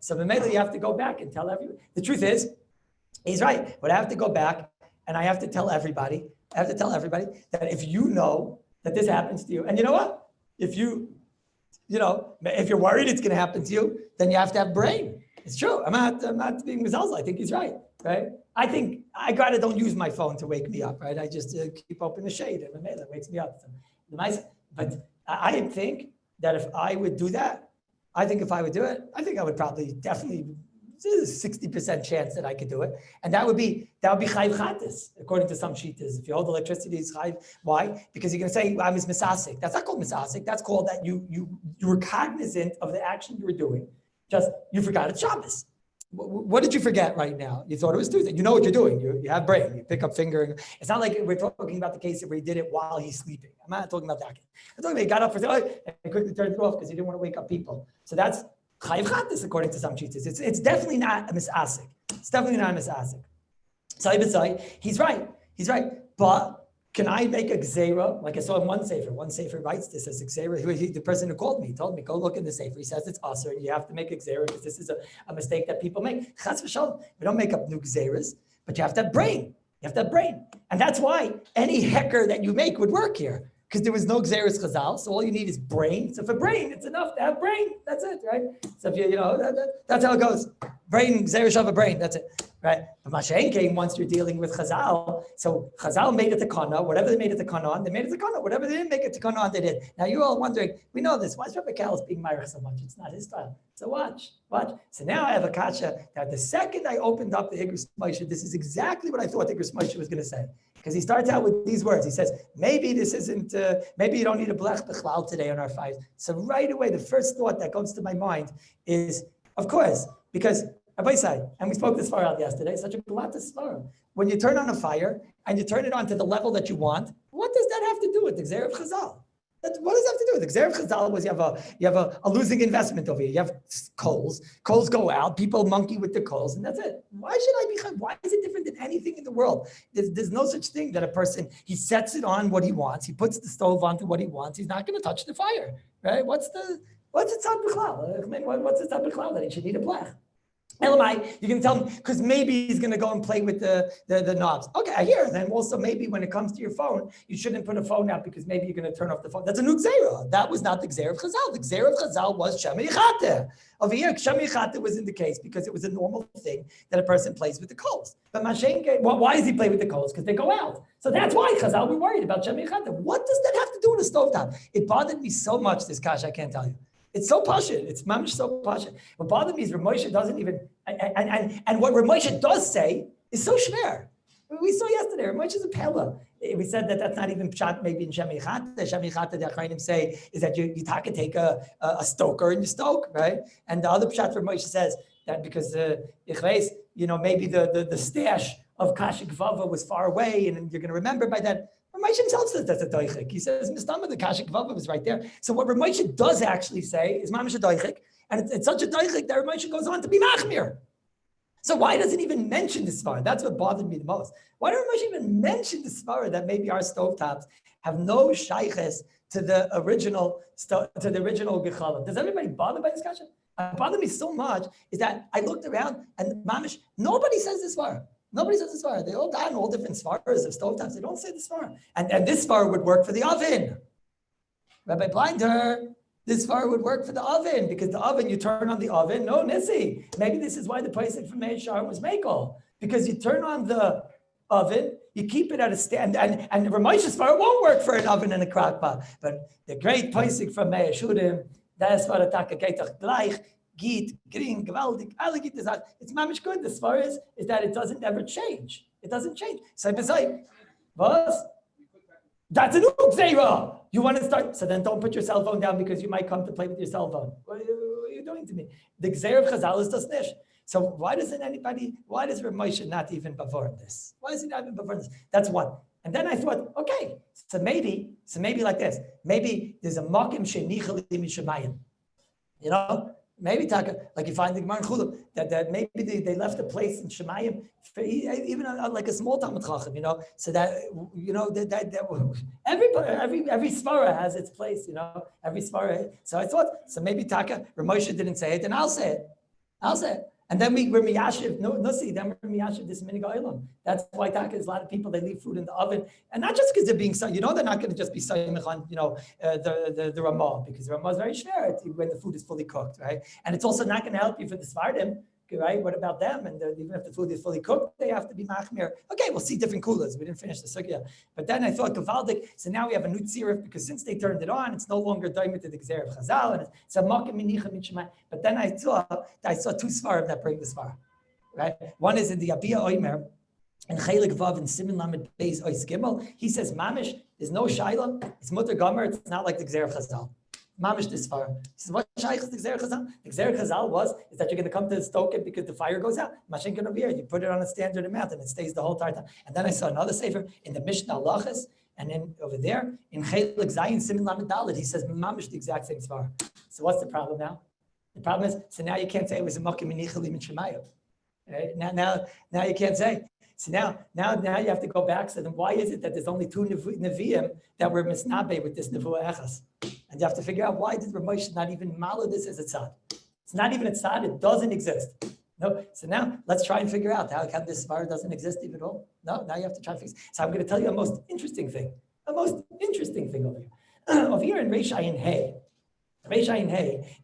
So immediately you have to go back and tell everyone. The truth is, he's right. But I have to go back and I have to tell everybody, that if you know that this happens to you, and you know what? If you're worried it's going to happen to you, then you have to have brain. It's true. I'm not being mizalzel. I think he's right. I think I don't use my phone to wake me up. Right. I just keep open the shade and it wakes me up. But I think that if I would do that, I think I would probably definitely. There's a 60% chance that I could do it, and that would be chayv chatas according to some shitas. If you hold electricity, it's chayv. Why? Because you're going to say I'm misasik. That's not called misasik. That's called that you were cognizant of the action you were doing. Just you forgot it's Shabbos. What did you forget right now? You thought it was Tuesday. You know what you're doing. You have brain. You pick up finger. It's not like we're talking about the case where he did it while he's sleeping. I'm not talking about that. I'm talking about he got up and quickly turned it off because he didn't want to wake up people. So that's chayv chatas according to some cheats. It's definitely not a misasik. It's definitely not a misasik. So he's right. But can I make a gzeira? Like I saw in one sefer writes this as a gzeira. The person who called me told me, go look in the sefer. He says it's asur. You have to make a gzeira because this is a mistake that people make. Chas v'shalom. We don't make up new gzeiras, but you have to have brain. And that's why any hecker that you make would work here. Because there was no Xeris Chazal, so all you need is brain. So for brain, it's enough to have brain. That's it, right? So if that's how it goes. Brain, Xeris of a brain, that's it, right? But Mashen came once you're dealing with Chazal. So Chazal made it to Kana, whatever they made it to Kana on, they made it to Kana. Whatever they didn't make it to Kana on, they did. Now you're all wondering, we know this. Why is Rabbi Kallus being Myrich so much? It's not his style. So watch. So now I have a kasha that the second I opened up the Igros Moshe, this is exactly what I thought Igros Moshe was going to say. Because he starts out with these words. He says, maybe this isn't, maybe you don't need a blech bechlal today on our fires. So right away, the first thought that comes to my mind is, of course, because Rabbi said, and we spoke this far out yesterday, such a gelatis far. When you turn on a fire and you turn it on to the level that you want, what does that have to do with the Gzeir of Chazal? What does that have to do with it? The Gzeir of Chazal was you have a losing investment over here. You have coals go out, people monkey with the coals, and that's it. Why is it different than anything in the world? There's no such thing that a person, he sets it on what he wants, he puts the stove onto what he wants, he's not going to touch the fire, right? What's the tzad b'chlal? What's the tzad b'chlal that he should need a blech? Elamai, you can tell him, because maybe he's going to go and play with the knobs. Okay, I hear. Then also maybe when it comes to your phone, you shouldn't put a phone out because maybe you're going to turn off the phone. That's a new gzeira. That was not the gzeira of Chazal. The gzeira of Chazal was Shema Yichate. Over here, Shema Yichate was in the case because it was a normal thing that a person plays with the coals. But Mashen, why does he play with the coals? Because they go out. So that's why Chazal were worried about Shema Yichate. What does that have to do with a stovetop? It bothered me so much, this kash, I can't tell you. It's so passionate. It's mamish so passionate. What bothered me is Rav Moshe doesn't even, and what Rav Moshe does say is so shver. We saw yesterday, Rav Moshe is a pella. We said that that's not even pshat maybe in Shem Yichate. Shem Yichate, the Achrayim say, is that you take a stoker and you stoke, right? And the other pshat Rav Moshe says that because maybe the stash of Kashik Vava was far away and you're going to remember by that. Ramosha himself says that's a doichik. He says, Mistama, the Kashik Vava was right there. So what Ramosha does actually say is mamish a doichik, and it's such a doichik that Ramosha goes on to be machmir. So why doesn't he even mention the svara? That's what bothered me the most. Why don't Ramosha even mention the svara that maybe our stovetops have no shayches to the original gechalim? Does everybody bother by this kasha? What bothered me so much is that I looked around and mamish, nobody says this svara. Nobody says the svara. They all got all different svaras of stovetops. They don't say the svara. And this svara would work for the oven. Rabbi Blinder, this far would work for the oven, because the oven, you turn on the oven, no Nissi. Maybe this is why the pasuk from Meir Shar was Mekel, because you turn on the oven, you keep it at a stand, and Ramesh's far won't work for an oven and a crock pot. But the great pasuk from Meir Shurim, that's what Ataka Keitach gleich, Git, Green, Gewaldig, alle Git is that. It's mamish good. The svar is that it doesn't ever change. It doesn't change. So beside, was that's an Ukzeira. You want to start, so then don't put your cell phone down, because you might come to play with your cell phone. What are you doing to me? The Gzeir of Chazal is das nish. So why does Rav Moshe not even bavor this? Why is he not even bavor this? That's one. And then I thought, okay, so maybe like this. Maybe there's a makim shenichali mishamayim. You know, maybe Taka, like you find the Gemara in Chulub, that maybe they left a place in Shemayim, even like a small Talmud Chacham, you know, so that, you know, that every svara has its place, you know, every svara. So I thought, so maybe Taka, Rav Moshe didn't say it, then I'll say it. And then we're miyashiv, then we're miyashiv this minig olam. That's why Taka, there's a lot of people, they leave food in the oven. And not just because they're being, you know, they're not going to just be sayimich on, you know, the Ramah, because the Ramah is very shver when the food is fully cooked, right? And it's also not going to help you for the Svardim, right? What about them? And even if the food is fully cooked, they have to be machmir. Okay, we'll see different coolers. We didn't finish the sugya. But then I thought, Gavaldik, so now we have a new tzirif, because since they turned it on, it's no longer daimit to the Gzeir of Chazal, and it's a makim minicha mitshemai. But then I saw two svarim that bring the svar, right? One is in the Abiyah Oimer, and Chelik Vav and Simin Lamed Beis Ois Gimel. He says, Mamish, there's no shaila, it's mutter gomer, it's not like the Gzeir of Chazal. Mamish this far. He says, what shaykh is the Gzeir Chazal? The Gzeir Chazal is that you're going to come to stoke it because the fire goes out. Mashenkin over here, you put it on a standard amount and it stays the whole time. And then I saw another sefer in the Mishnah Lachas, and then over there in Chelik Zayin Simin Lamed Dalet, he says Mamish the exact same svar. So what's the problem now? The problem is, so now you can't say it was a makim minichali min shemayim. Right? Now you can't say. So now you have to go back. So then why is it that there's only two neviim that were misnabe with this nevuah echas? And you have to figure out, why did Rav Moshe not even mallow this as a tzad? It's not even a tzad, it doesn't exist. No, so now let's try and figure out how this svar doesn't exist even at all. No, now you have to try and fix it. So I'm going to tell you a most interesting thing over here. Over here in Reish Ayin Hey,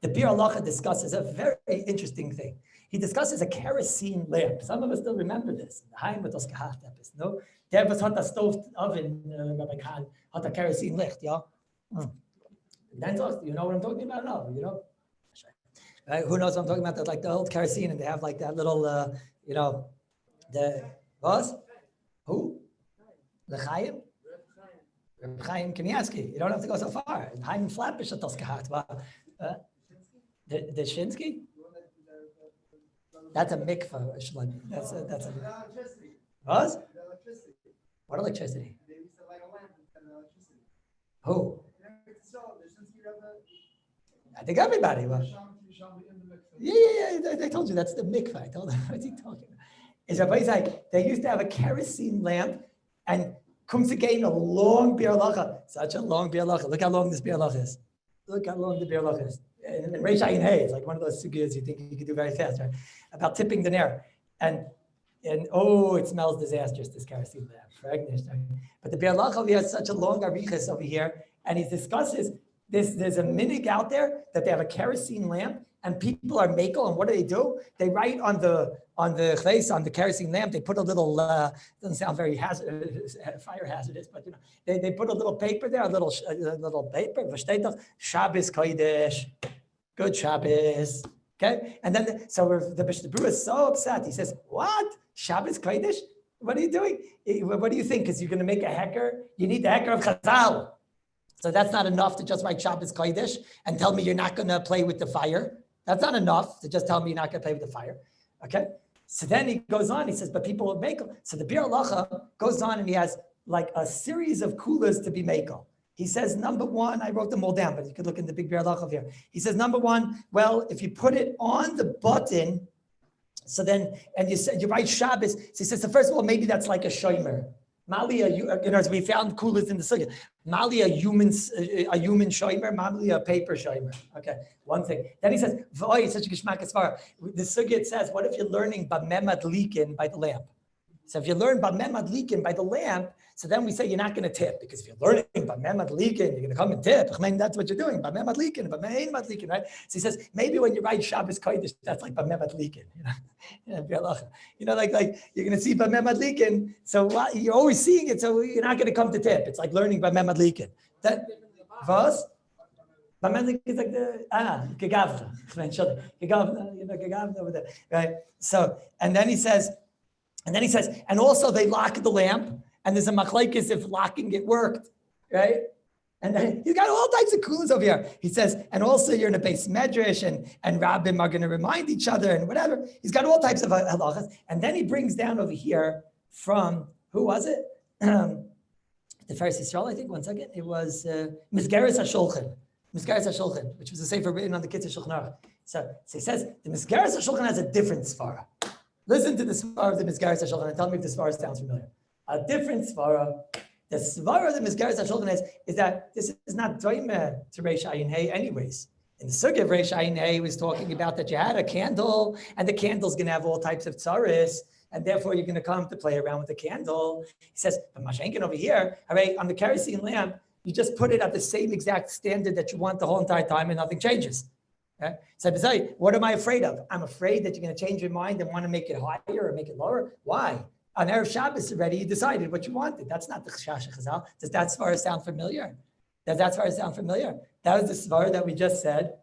the Bir Halacha discusses a very interesting thing. He discusses a kerosene lamp. Some of us still remember this. No, there was a stove oven, Rabbi Khan, had a kerosene licht, yeah. Then you know what I'm talking about? No, you know. Right? Who knows what I'm talking about? That's like the old kerosene, and they have like that little, you know, the what? Who? L'chaim? Chaim Kanievsky. You don't have to go so far. Chaim Flatbish at Toskahat. The Shinsky? That's a mikvah. That's a what? What electricity? Who? I think everybody was. Yeah. They told you that's the mikvah. I told them, what's he talking about? Is Rabbi's like, they used to have a kerosene lamp, and comes again a long Bir Halacha. Such a long Bir Halacha. Look how long this Bir Halacha is. Look how long the Bir Halacha is. And Reish Ayin Hey, it's like one of those sugyas you think you can do very fast, right? About tipping the nair. And oh, it smells disastrous, this kerosene lamp. But the Bir Halacha over here has such a long arichas over here, and he discusses this. There's a minig out there that they have a kerosene lamp, and people are makel, and what do? They write on the kerosene lamp, they put a little, doesn't sound very fire hazardous, but you know, they put a little paper there, a little paper, Shabbos Kodesh, good Shabbos, okay? And then, so the Bishop Brewer is so upset, he says, what? Shabbos Kodesh? What are you doing? What do you think? Because you're going to make a hecker? You need the hecker of Chazal. So that's not enough to just write Shabbos Kodesh and tell me you're not going to play with the fire. That's not enough to just tell me you're not going to play with the fire. Okay? So then he goes on, he says, but people will make. So the Bir Halacha goes on and he has like a series of kulas to be makel. He says, number one, I wrote them all down, but you could look in the big Bir Halacha here. He says, number one, well, if you put it on the button, so then, and you write Shabbos, so he says, so first of all, maybe that's like a shomer. Mali, as we found coolers in the sugya. Mali, a human shomer, Mali, a paper shomer. Okay, one thing. Then he says, "V'oy, such a geshmak asvar." The sugya, it says, what if you're learning b'memad likin by the lamp? So if you learn Bameh Madlikin by the lamp, so then we say you're not going to tip, because if you're learning Bameh Madlikin, you're going to come and tip. I mean, that's what you're doing, Bameh Madlikin, Bameh Ein Madlikin, right? So he says, maybe when you write Shabbos Kodesh, that's like Bameh Madlikin, like you're going to see Bameh Madlikin, so you're always seeing it, so you're not going to come to tip. It's like learning Bameh Madlikin. That, was? Bameh Madlikin is like Gegavna, Gegavna over there, right? So, and then he says, and also they lock the lamp, and there's a machlekes if locking it worked, right? And then he's got all types of clues over here. He says, and also you're in a base medrash, and Rabbim are going to remind each other and whatever. He's got all types of halachas. And then he brings down over here from, who was it? The Pharisee Yisrael, I think, one second. It was Misgeres HaShulchan, which was a sefer written on the Kitzur Shulchan Aruch. So he says, the Misgeres HaShulchan has a different svara. Listen to the svara of the Misgeres HaShulchan and tell me if the svara sounds familiar. A different svara. The svara of the Misgeres HaShulchan is that this is not doime to Reish Ayin Hey anyways. In the sugya of Reish Ayin Hey was talking about that you had a candle, and the candle's going to have all types of tzaris, and therefore you're going to come to play around with the candle. He says, but Mashenkin over here, all right, on the kerosene lamp, you just put it at the same exact standard that you want the whole entire time and nothing changes. Okay? So what am I afraid of? I'm afraid that you're going to change your mind and want to make it higher or make it lower. Why? On Erev Shabbos already, you decided what you wanted. That's not the Chash Chazal. Does that svara sound familiar? That was the svara that we just said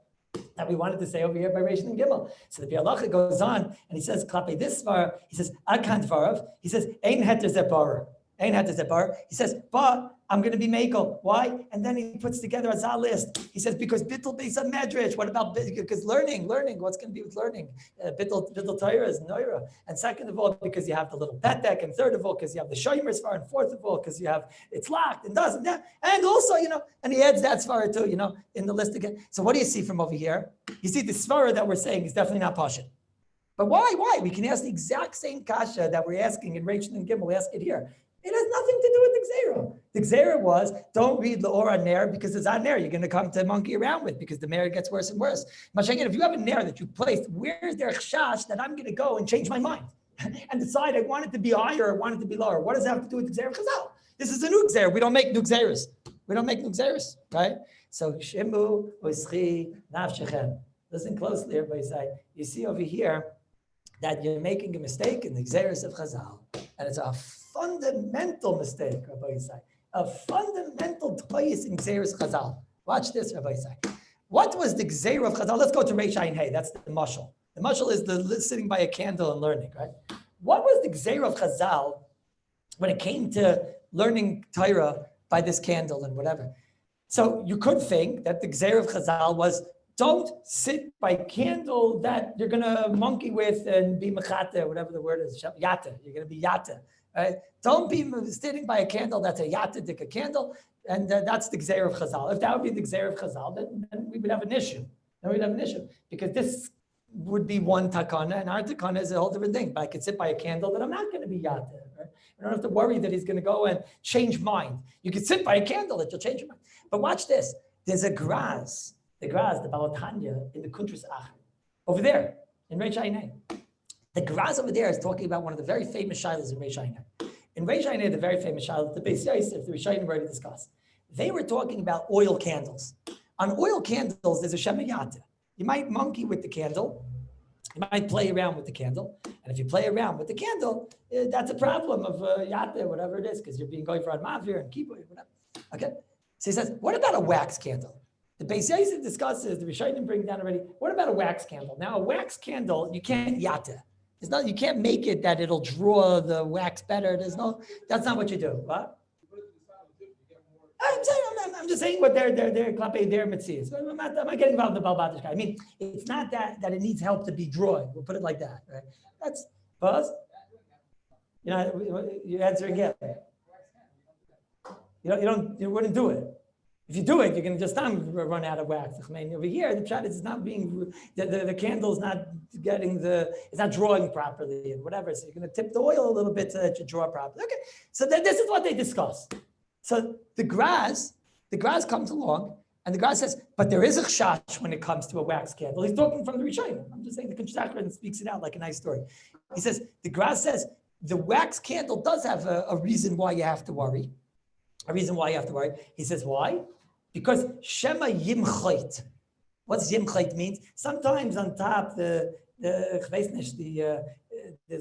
that we wanted to say over here by Reish and Gimel. So the Bialacha goes on and he says, Klape this svara, he says, Adkan Dvarav, he says, Ein heter zebar. He says, but I'm going to be Mekel. Why? And then he puts together a Zal list. He says, because Bittul based on Medrash. What about, because learning, what's going to be with learning? Bittul Torah is Noira. And second of all, because you have the little petek. And third of all, because you have the Shomer Svar. And fourth of all, because you have, it's locked and doesn't. Yeah. And also, and he adds that Svar too, in the list again. So what do you see from over here? You see the Svar that we're saying is definitely not Pashat. But why? We can ask the exact same kasha that we're asking in Rachel and Gimel. We ask it here. It has nothing to do with the Gzeira. The Gzeira was, don't read L'or Ner because it's on Ner you're going to come to monkey around with because the Ner gets worse and worse. Mashiach, if you have a Ner that you placed, where's there chash that I'm going to go and change my mind and decide I want it to be higher or I want it to be lower? What does that have to do with the Gzeira Chazal? This is a new Gzeira. We don't make new Gzeiras. Right? So, Shimu, Oischi, Nafshechem. Listen closely, everybody say. You see over here that you're making a mistake in the Gzeiras of Chazal. And it's a fundamental mistake, Rabbi Yisai. A fundamental twice in Gzeiras Chazal. Watch this, Rabbi Yisai. What was the Gzeira of Chazal? Let's go to Reish Ayin Hey. That's the mashal. The mashal is the sitting by a candle and learning, right? What was the Gzeira of Chazal when it came to learning Torah by this candle and whatever? So you could think that the Gzeira of Chazal was don't sit by candle that you're going to monkey with and be mechate, whatever the word is, yata. You're going to be yata. Right? Don't be sitting by a candle that's a yata candle, and that's the Gzeira of Chazal. If that would be the Gzeira of Chazal, then we would have an issue. Because this would be one takana, and our takana is a whole different thing. But I could sit by a candle that I'm not going to be yata. Right? I don't have to worry that he's going to go and change mind. You could sit by a candle that you'll change your mind. But watch this. There's a graz. The Balatanya in the Kuntras Ach, over there in Reish Ayin Hey. The Graz over there is talking about one of the very famous shilas in Reish Ayin Hey. In Reish Ayin Hey, the very famous shilas, the Beis Yosef, the Rishonim already discussed. They were talking about oil candles. On oil candles, there's a shemayata. You might monkey with the candle. You might play around with the candle. And if you play around with the candle, that's a problem of yata, whatever it is, because you're being going for a mavir and keep it, whatever. Okay? So he says, what about a wax candle? The Beis Yosef discusses, the Rishonim bring down already, what about a wax candle? Now, a wax candle, you can't yata. You can't make it that it'll draw the wax better. That's not what you do. What? I'm just saying what they're mitzias. I'm not getting involved in the Balbatish guy. I mean, it's not that it needs help to be drawing. We'll put it like that, right? That's, Buzz? You're answering again. You wouldn't do it. If you do it, you're going to just run out of wax. I mean, over here, the pshat is not being, the candle's not it's not drawing properly and whatever. So you're going to tip the oil a little bit so that you draw properly. Okay, so this is what they discuss. So the Graz comes along and the Graz says, but there is a chash when it comes to a wax candle. He's talking from the Rishonim. I'm just saying the Kuntras Ach speaks it out like a nice story. He says, the Graz says, the wax candle does have a reason why you have to worry. A reason why you have to worry. He says, why? Because Shema Yimchait. What's Yimchait means? Sometimes on top, there's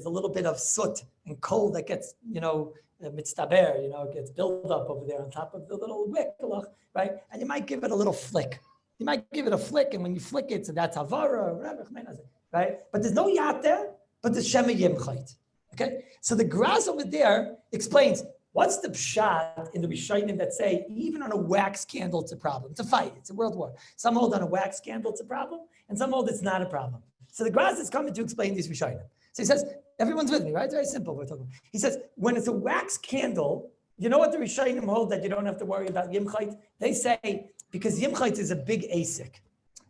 a little bit of soot and coal that gets, mitztaber, gets built up over there on top of the little wick, right? And you might give it a little flick. You might give it a flick, and when you flick it, so that's havara or whatever, right? But there's no yat there, but there's Shema Yimchait. Okay? So the Graz over there explains, what's the pshat in the Rishonim that say, even on a wax candle, it's a problem? It's a fight. It's a world war. Some hold on a wax candle, it's a problem, and some hold it's not a problem. So the Graz is coming to explain these Rishonim. So he says, everyone's with me, right? It's very simple. We're talking about. He says, when it's a wax candle, you know what the Rishonim hold that you don't have to worry about Yimchait? They say, because Yimchait is a big asik.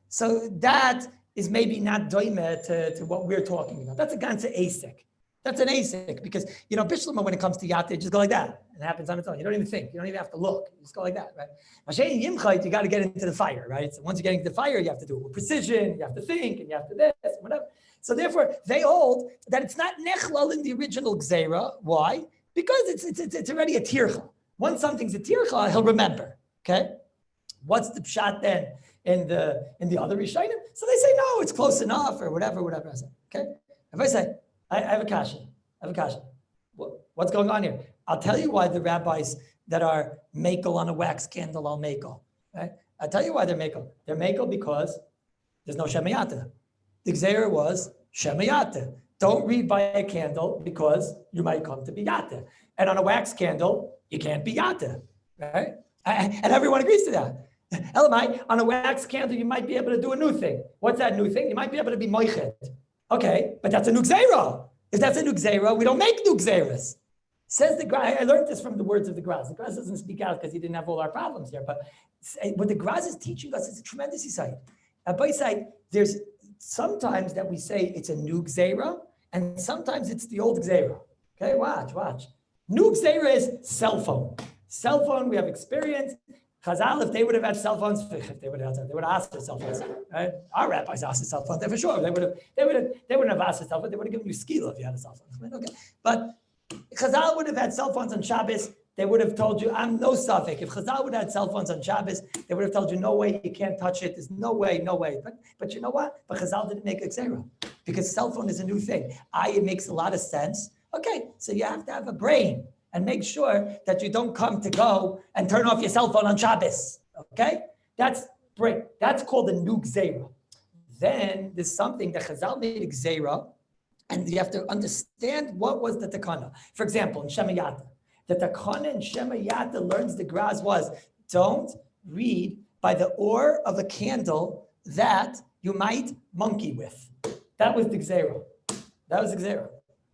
So that is maybe not doime to what we're talking about. That's a ganze asik. That's an asik because, Bishlama, when it comes to Yate, just go like that. It happens on its own. You don't even think. You don't even have to look. You just go like that, right? Mashiach Yimchait, you got to get into the fire, right? So once you get into the fire, you have to do it with precision. You have to think, and you have to this, whatever. So therefore, they hold that it's not nechlal in the original gzeira. Why? Because it's already a tircha. Once something's a tircha, he'll remember. Okay? What's the pshat then in the other Rishonim? So they say, no, it's close enough, or whatever. I say, okay? If I say, I have a kasha. What's going on here? I'll tell you why the rabbis that are makel on a wax candle are makel. Right? I'll tell you why they're makel. They're makel because there's no shemayata. The gzeira was shemayata. Don't read by a candle because you might come to be yata. And on a wax candle, you can't be yata. Right? And everyone agrees to that. Elamai, on a wax candle, you might be able to do a new thing. What's that new thing? You might be able to be moichet. Okay, but that's a new gzeira. If that's a new gzeira, we don't make new gzeiras. Says the Graz. I learned this from the words of the Graz. The Graz doesn't speak out because he didn't have all our problems here. But what the Graz is teaching us is a tremendous insight. By side, there's sometimes that we say it's a new gzeira, and sometimes it's the old gzeira. Okay, watch. New gzeira is cell phone. Cell phone, we have experience. Chazal, if they would have had cell phones, they would have asked for cell phones. Right? Our rabbis asked for cell phones, for sure. They wouldn't have asked for cell phones. They would have given you skila if you had a cell phone. Okay, but Chazal would have had cell phones on Shabbos. They would have told you, I'm no suffix. If Chazal would have had cell phones on Shabbos, they would have told you, no way, you can't touch it. There's no way. But you know what? But Chazal didn't make a xera because cell phone is a new thing. It makes a lot of sense. Okay, so you have to have a brain and make sure that you don't come to go and turn off your cell phone on Shabbos. Okay? That's great. That's called a new gzeira. Then there's something that Chazal made a gzeira, and you have to understand what was the takana. For example, in Shemayata, the takana in Shemayata learns the Graz was, don't read by the ore of a candle that you might monkey with. That was the gzeira.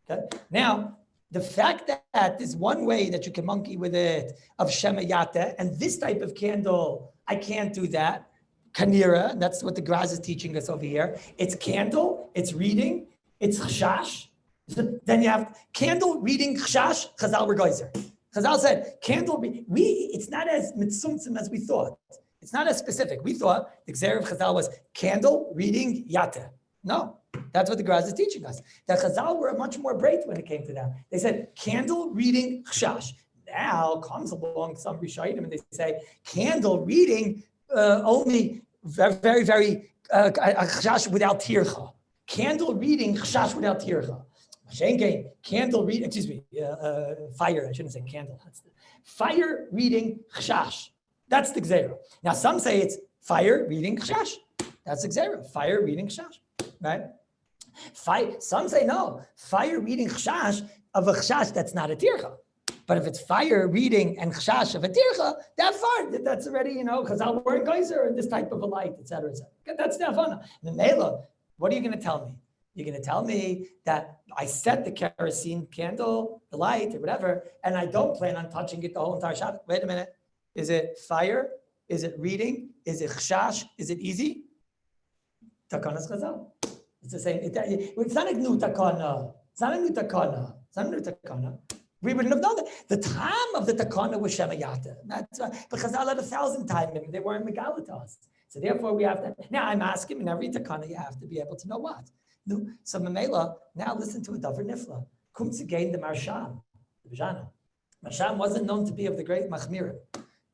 Okay? Now, the fact that there's one way that you can monkey with it of Shemayata, and this type of candle, I can't do that. Kanira, that's what the Graz is teaching us over here. It's candle, it's reading, it's chashash. Then you have candle, reading, chashash, chazal regaizer. Chazal said, candle, it's not as mitzumtzim as we thought. It's not as specific. We thought the gzeir of chazal was candle, reading, yata. No. That's what the Graz is teaching us. The Chazal were much more brave when it came to that. They said, candle reading chashash. Now comes along some Rishonim and they say, candle reading only very, very chashash without tircha. Candle reading chashash without tircha. Candle reading, fire, I shouldn't say candle. Fire reading chashash. That's the gzeira. Now some say it's fire reading chashash. That's the gzeira. Fire reading chashash. Right? Some say no. Fire reading chashash of a chashash, that's not a tircha. But if it's fire reading and chashash of a tircha, that's already, Chazal wearing geyser and this type of a light, etc. That's nafana. Memela, what are you going to tell me? You're going to tell me that I set the kerosene candle, the light, or whatever, and I don't plan on touching it the whole entire Shabbat. Wait a minute. Is it fire? Is it reading? Is it chashash? Is it easy? Takanas Chazal. It's the same. It's not a new takana. It's not a new takana. We wouldn't have known that. The time of the takana was Shemayata. That's but Chazal had 1,000 times. They weren't megalatas. So therefore, we have to. Now I'm asking in every takana, you have to be able to know what. So Mamela, now listen to a davar nifla. kommt zu gehen the Marsham, the Bajana. Marsham wasn't known to be of the great Machmirim.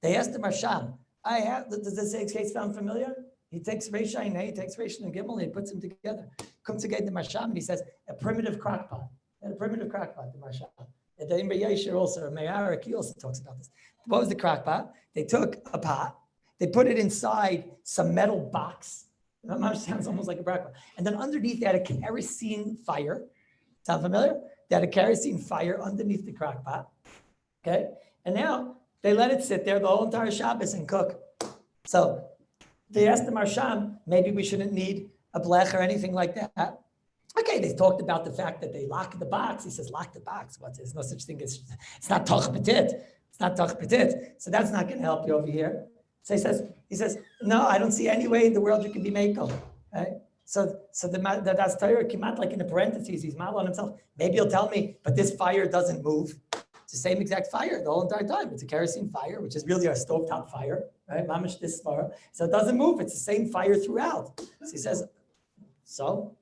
They asked the Marsham, does this case sound familiar? He takes Reish Ayin, he takes Reish and Gimel, and he puts them together. Comes again the Marsham, and he says, a primitive crockpot. A primitive crockpot, the Marsham. The Imre Yeshir also, Meyarik, he also talks about this. What was the crockpot? They took a pot, they put it inside some metal box. That sounds almost like a crockpot. And then underneath, they had a kerosene fire. Sound familiar? They had a kerosene fire underneath the crockpot. Okay? And now, they let it sit there the whole entire Shabbos and cook. So, they asked the Marsham, maybe we shouldn't need a blech or anything like that. Okay, they talked about the fact that they lock the box. He says, lock the box. What? There's no such thing as, it's not toch petit. It's not toch petit. So that's not going to help you over here. So he says, no, I don't see any way in the world you can be mekel. Right? So that's Torah kimat, like in the parentheses, he's mal on himself. Maybe he'll tell me, but this fire doesn't move. It's the same exact fire the whole entire time. It's a kerosene fire, which is really a stovetop fire, right? Mamish this fire. So it doesn't move. It's the same fire throughout. So he says, so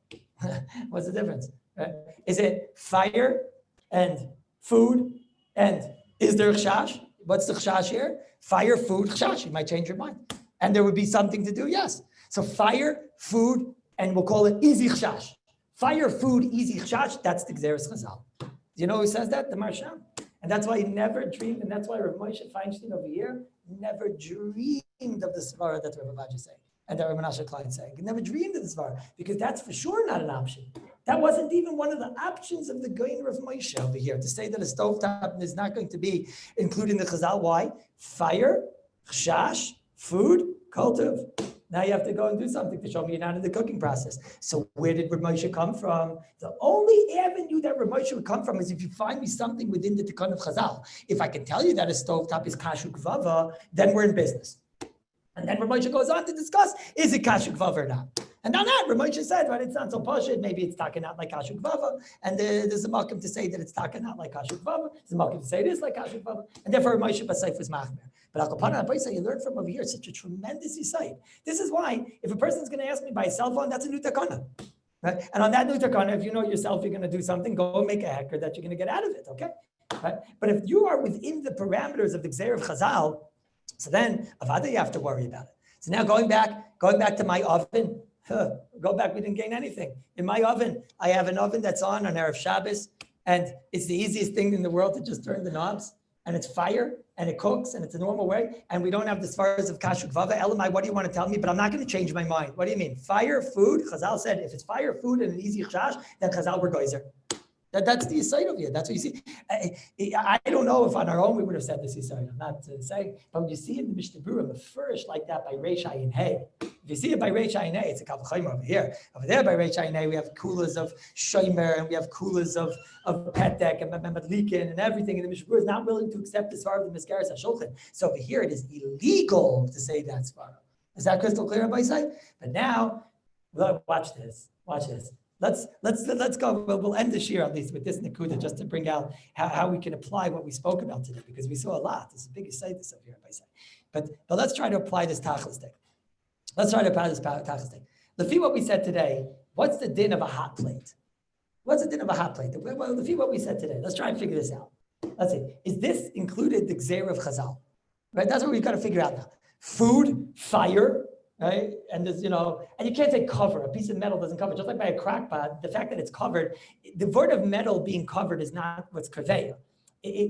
what's the difference? Right? Is it fire and food and is there chashash? What's the chashash here? Fire, food, chashash. You might change your mind. And there would be something to do, yes. So fire, food, and we'll call it easy chashash. Fire, food, easy chashash, that's the Gzeres Chazal. Do you know who says that? The Marsham. And that's why he never dreamed, and that's why Rav Moshe Feinstein over here never dreamed of the svara that Rav Abadja is saying, and that Rav Menashe Klein is saying. He never dreamed of the svara, because that's for sure not an option. That wasn't even one of the options of the Goyin Rav Moshe over here, to say that a stovetop is not going to be included in the Chazal. Why? Fire, chash, food, kultiv. Now you have to go and do something to show me you're not in the cooking process. So where did Rav Moshe come from? The only avenue that Rav Moshe would come from is if you find me something within the Tikkun of Chazal. If I can tell you that a stovetop is kashu k'vava, then we're in business. And then Rav Moshe goes on to discuss, is it kashu k'vava or not? And on that, Rav Moshe said, right, it's not so pashut, maybe it's talking out like kashu k'vava, and there's a makom to say that it's talking out like kashu k'vava, there's a makom to say it is like kashu k'vava, and therefore Rav Moshe Basayf was machmer. But Al-Kapana, you learn from over here such a tremendous insight. This is why, if a person's going to ask me by a cell phone, that's a new takana. Right? And on that new takana, if you know yourself you're going to do something, go and make a hacker that you're going to get out of it, okay? Right? But if you are within the parameters of the Gzeir of Chazal, so then, avada, you have to worry about it. So now going back to my oven, go back, we didn't gain anything. In my oven, I have an oven that's on Erev Shabbos, and it's the easiest thing in the world to just turn the knobs. And it's fire, and it cooks, and it's a normal way, and we don't have the svaras of kashu k'vava. Elamai, what do you want to tell me? But I'm not going to change my mind. What do you mean? Fire, food, Chazal said, if it's fire, food, and an easy chash, then Chazal were geyser. That's the Yisayt of you. That's what you see. I don't know if on our own we would have said this Yisayt. I'm not saying, but when you see in the Mishnah Berurah, the first like that by Reish Ayin Hey. If you see it by Reish Ayin Hey, it's a Kal V'chomer over here. Over there by Reish Ayin Hey, we have kulas of Shomer, and we have kulas of Petek and Madlikin and everything. And the Mishnah Berurah is not willing to accept the svar of the Miskaris HaShulchan. So over here, it is illegal to say that svar. Is that crystal clear, Rabbi Say? But now, look, watch this. Let's go. We'll end the shiur at least with this nekuda, just to bring out how we can apply what we spoke about today, because we saw a lot. This is the biggest sight this up here, I say. But let's try to apply this tachlis thing. Lefi what we said today, what's the din of a hot plate? What's the din of a hot plate? Well, lefi what we said today, let's try and figure this out. Let's see. Is this included the gzeir of Chazal? Right? That's what we've got to figure out now. Food, fire. Right? And there's, and you can't say cover. A piece of metal doesn't cover. Just like by a crack pot, the fact that it's covered, the word of metal being covered is not what's kaveya.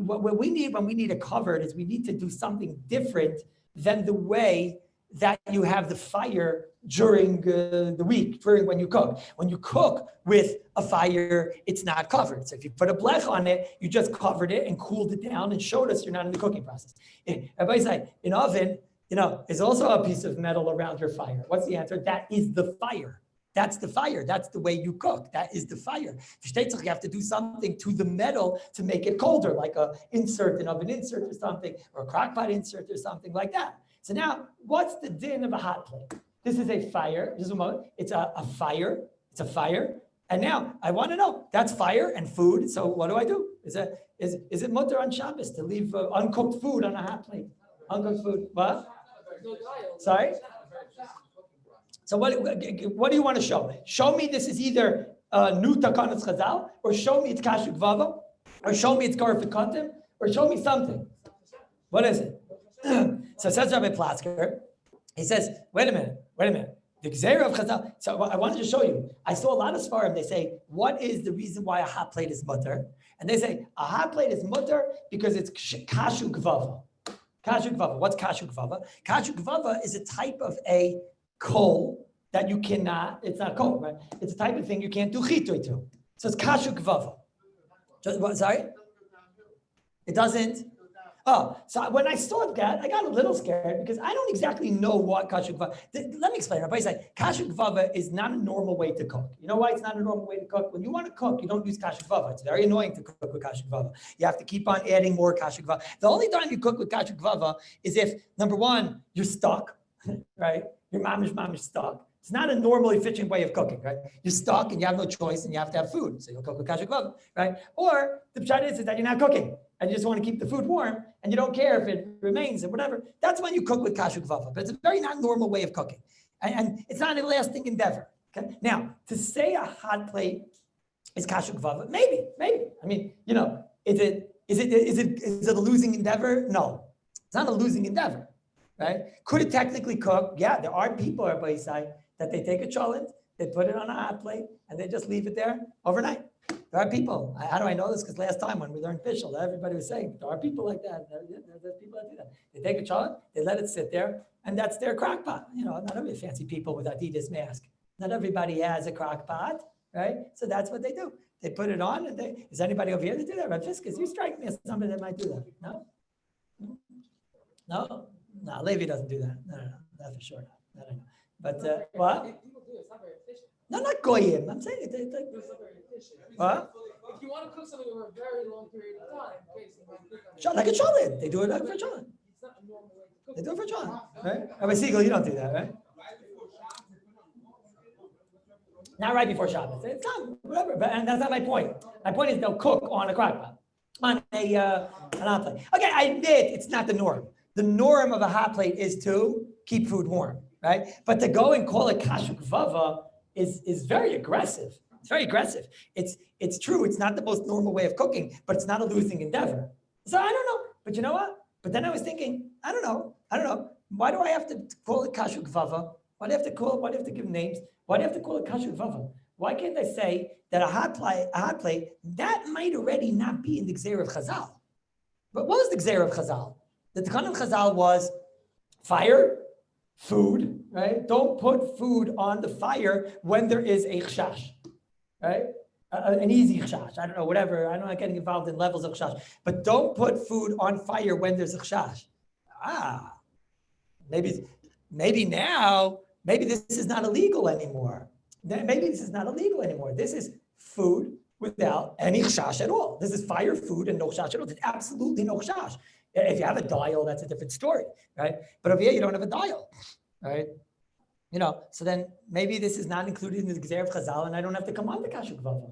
What we need when we need it covered is we need to do something different than the way that you have the fire during the week, during when you cook. When you cook with a fire, it's not covered. So if you put a blech on it, you just covered it and cooled it down and showed us you're not in the cooking process. Everybody's like, in oven, there's also a piece of metal around your fire. What's the answer? That is the fire. That's the fire. That's the way you cook. That is the fire. You have to do something to the metal to make it colder, like an oven insert or something, or a crock pot insert or something like that. So now, what's the din of a hot plate? This is a fire. It's a fire. It's a fire. And now I want to know, that's fire and food. So what do? Is it mutter on Shabbos to leave uncooked food on a hot plate? Uncooked food. What? Sorry? So what do you want to show me? Show me this is either new takanas chazal, or show me it's kashu gvava, or show me it's garfik kantim, or show me something. What is it? So says Rabbi Plasker, he says, wait a minute. The Gzeira of Chazal. So I wanted to show you. I saw a lot of Sfarim. They say, what is the reason why a hot plate is mutter? And they say, a hot plate is mutter because it's kashu gvava. Kashu gvava. What's kashu gvava? Kashu gvava is a type of a coal that you cannot, it's not coal, right? It's a type of thing you can't do chitoy to. So it's kashu gvava. Sorry? It doesn't? Oh, so when I saw that, I got a little scared because I don't exactly know what kashu gvava. Let me explain. Rabbi said kashu gvava is not a normal way to cook. You know why it's not a normal way to cook? When you want to cook, you don't use kashu gvava. It's very annoying to cook with kashu gvava. You have to keep on adding more kashu gvava. The only time you cook with kashu gvava is if, number one, you're stuck, right? Your mamish stuck. It's not a normal, efficient way of cooking, right? You're stuck and you have no choice and you have to have food. So you'll cook with kashu gvava, right? Or the pshat is that you're not cooking and you just want to keep the food warm and you don't care if it remains and whatever. That's when you cook with kashu gvava. But it's a very not normal way of cooking. And it's not a lasting endeavor. Okay. Now, to say a hot plate is kashu gvava, maybe. I mean, is it a losing endeavor? No, it's not a losing endeavor, right? Could it technically cook? Yeah, there are people at Bayside that they take a cholent, they put it on a hot plate, and they just leave it there overnight. There are people. How do I know this? Because last time when we learned Bishul, everybody was saying, there are people like that. There's people that do that. They take a cholent, they let it sit there, and that's their crock pot. Not every fancy people with Adidas mask. Not everybody has a crock pot, right? So that's what they do. They put it on, and is anybody over here to do that? Rabbi Fiskus, you strike me as somebody that might do that. No, Levi doesn't do that. No, that's for sure. No. But what? People do. It's not very efficient. No, not goyim. I'm saying it's not very efficient. What? If you want to cook something over a very long period of time, okay, so you might cook on it. Like a cholent. They do it like for a cholent. It's not a normal way to cook. They do it for a cholent, right? Rabbi Siegel, you don't do that, right? Not right before Shabbos. It's not whatever, and that's not my point. My point is they'll cook on a crock pot, on an hot plate. Okay, I admit it's not the norm. The norm of a hot plate is to keep food warm, right? But to go and call it kashu gvava is very aggressive. It's very aggressive. It's true. It's not the most normal way of cooking, but it's not a losing endeavor. So I don't know. But you know what? But then I was thinking, I don't know. Why do I have to call it kashu gvava? Why do I have to give names? Why do you have to call it kashu gvava? Why can't I say that a hot plate, that might already not be in the Gzeir of Chazal? But what was the Gzeir of Chazal? The Tikkun of Chazal was fire, food, right? Don't put food on the fire when there is a chashash, right? An easy chashash. I don't know, whatever. I'm not getting involved in levels of chashash. But don't put food on fire when there's a chashash. Maybe now, maybe this is not illegal anymore. This is food without any chashash at all. This is fire, food, and no chashash at all. There's absolutely no chashash. If you have a dial, that's a different story, right? But over here, you don't have a dial, right? So then maybe this is not included in the Gzeir of Chazal, and I don't have to come on the kashu gvava.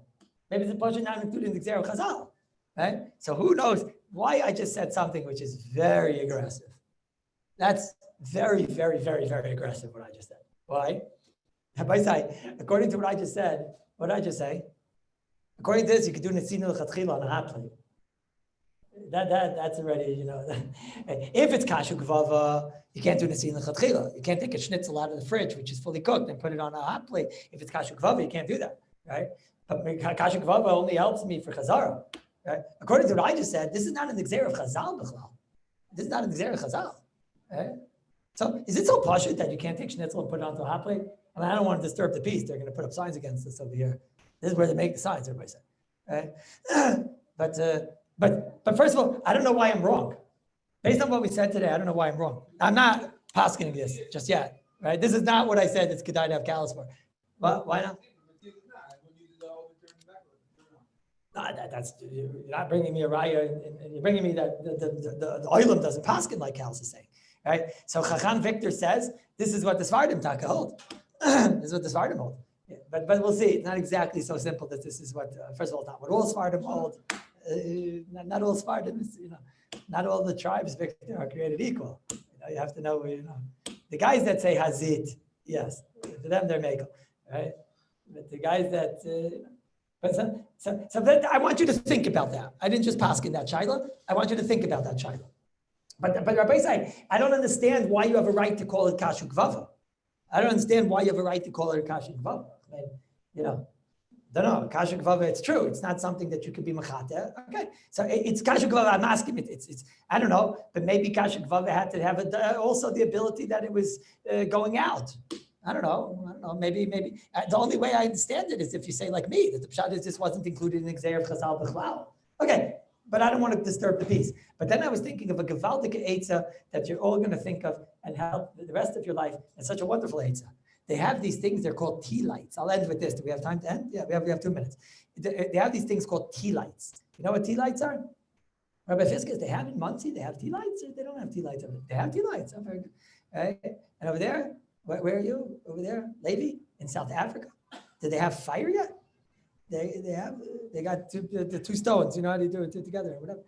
Maybe the portion not included in the Gzeir of Chazal, right? So who knows why I just said something which is very aggressive. That's very, very, very, very aggressive, what I just said. Why? According to what I just said, what did I just say? According to this, you could do Nesina l'chatchila on a hot plate. That's already, if it's kashu gvava, you can't do Nesina l'chatchila. You can't take a schnitzel out of the fridge, which is fully cooked, and put it on a hot plate. If it's kashu gvava, you can't do that, right? But kashu gvava only helps me for chazara, right? According to what I just said, this is not in the Gzeir of Chazal b'chlal. This is not in the Gzeir of Chazal, right? So is it so pashut that you can't take schnitzel and put it onto a hot plate? I don't want to disturb the peace. They're going to put up signs against us over here. This is where they make the signs, everybody said, right? But first of all, I don't know why I'm wrong. Based on what we said today, I don't know why I'm wrong. I'm not poskening this just yet, right? This is not what I said it's kedai to have Kallus for. Why not? That's you're not bringing me a raya, and you're bringing me that the oilam doesn't paskin like Kallus is saying, right? So Chacham Victor says this is what the Svardim taka hold. This is what the Svardim hold. Yeah, but we'll see. It's not exactly so simple that this is what. First of all, not what all Svardim hold. Not all Svardim is, not all the tribes, Victor, are created equal. You have to know. The guys that say Hazit, yes, to them they're Mekel, right? But the guys that, so that, I want you to think about that. I didn't just pass in that shaila. I want you to think about that shaila. But Rabbi say, I don't understand why you have a right to call it kashu gvava. I don't understand why you have a right to call it a kashu gvava. I mean, don't know. Kashu gvava, it's true. It's not something that you could be machate. Okay, so it's kashu gvava. I'm asking it. It's I don't know, but maybe kashu gvava had to have also the ability that it was going out. I don't know. Maybe. The only way I understand it is if you say like me that the pshat is this wasn't included in Xer of Chazal B'chlal. Okay, but I don't want to disturb the peace. But then I was thinking of a gewaldige eitzah that you're all going to think of and help the rest of your life. It's such a wonderful eitzah. They have these things, they're called tea lights. I'll end with this. Do we have time to end? Yeah, we have 2 minutes. They have these things called tea lights. You know what tea lights are? Rabbi Fiskus, they have in Muncie, they have tea lights, or they don't have tea lights over there? They have tea lights. Oh, very good. Right? And over there, where are you? Over there? Levi? In South Africa? Do they have fire yet? They got the two stones, you know how to do it together or whatever.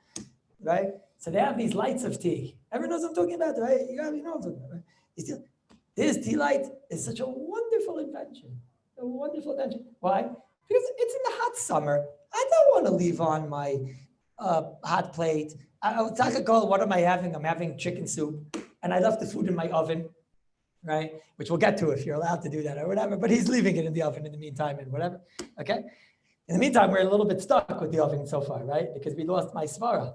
Right? So they have these lights of tea. Everyone knows what I'm talking about, right? You know what I'm talking about, right? This tea light is such a wonderful invention. A wonderful invention. Why? Because it's in the hot summer. I don't want to leave on my hot plate. What am I having? I'm having chicken soup. And I left the food in my oven, right? Which we'll get to if you're allowed to do that or whatever. But he's leaving it in the oven in the meantime and whatever. Okay? In the meantime, we're a little bit stuck with the oven so far, right? Because we lost my svara.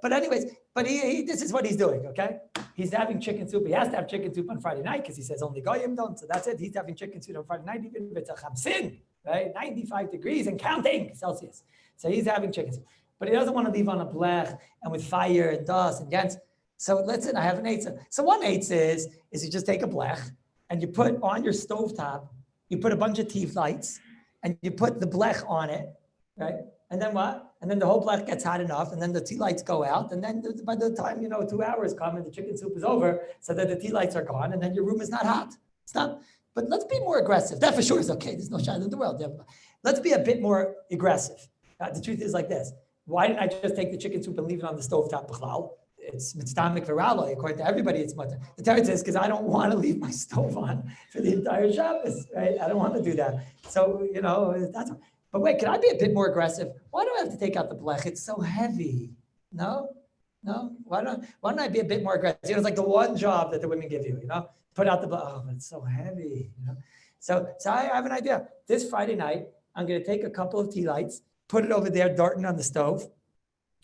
But anyways, this is what he's doing, okay? He's having chicken soup. He has to have chicken soup on Friday night because he says only goyim don't. So that's it. He's having chicken soup on Friday night, even if it's a chamsin, right? 95 degrees and counting Celsius. So he's having chicken soup. But he doesn't want to leave on a blech and with fire and dust and gans. So listen, I have an eitzah. So one eitzah is you just take a blech and you put on your stovetop, you put a bunch of tea lights and you put the blech on it, right? And then what? And then the whole blech gets hot enough, and then the tea lights go out, and then by the time 2 hours come and the chicken soup is over, so that the tea lights are gone, and then your room is not hot. Stop. But let's be more aggressive. That for sure is okay. There's no shot in the world. Let's be a bit more aggressive. The truth is like this. Why didn't I just take the chicken soup and leave it on the stovetop b'chlal? It's mitzvah viralo. According to everybody, it's mutter. The teretz is because I don't want to leave my stove on for the entire Shabbos, right? I don't want to do that. So, that's. But wait, can I be a bit more aggressive? Why do I have to take out the blech? It's so heavy. No. Why don't I be a bit more aggressive? It's like the one job that the women give you, put out the blech. Oh, but it's so heavy, So I have an idea. This Friday night, I'm going to take a couple of tea lights, put it over there, darting on the stove.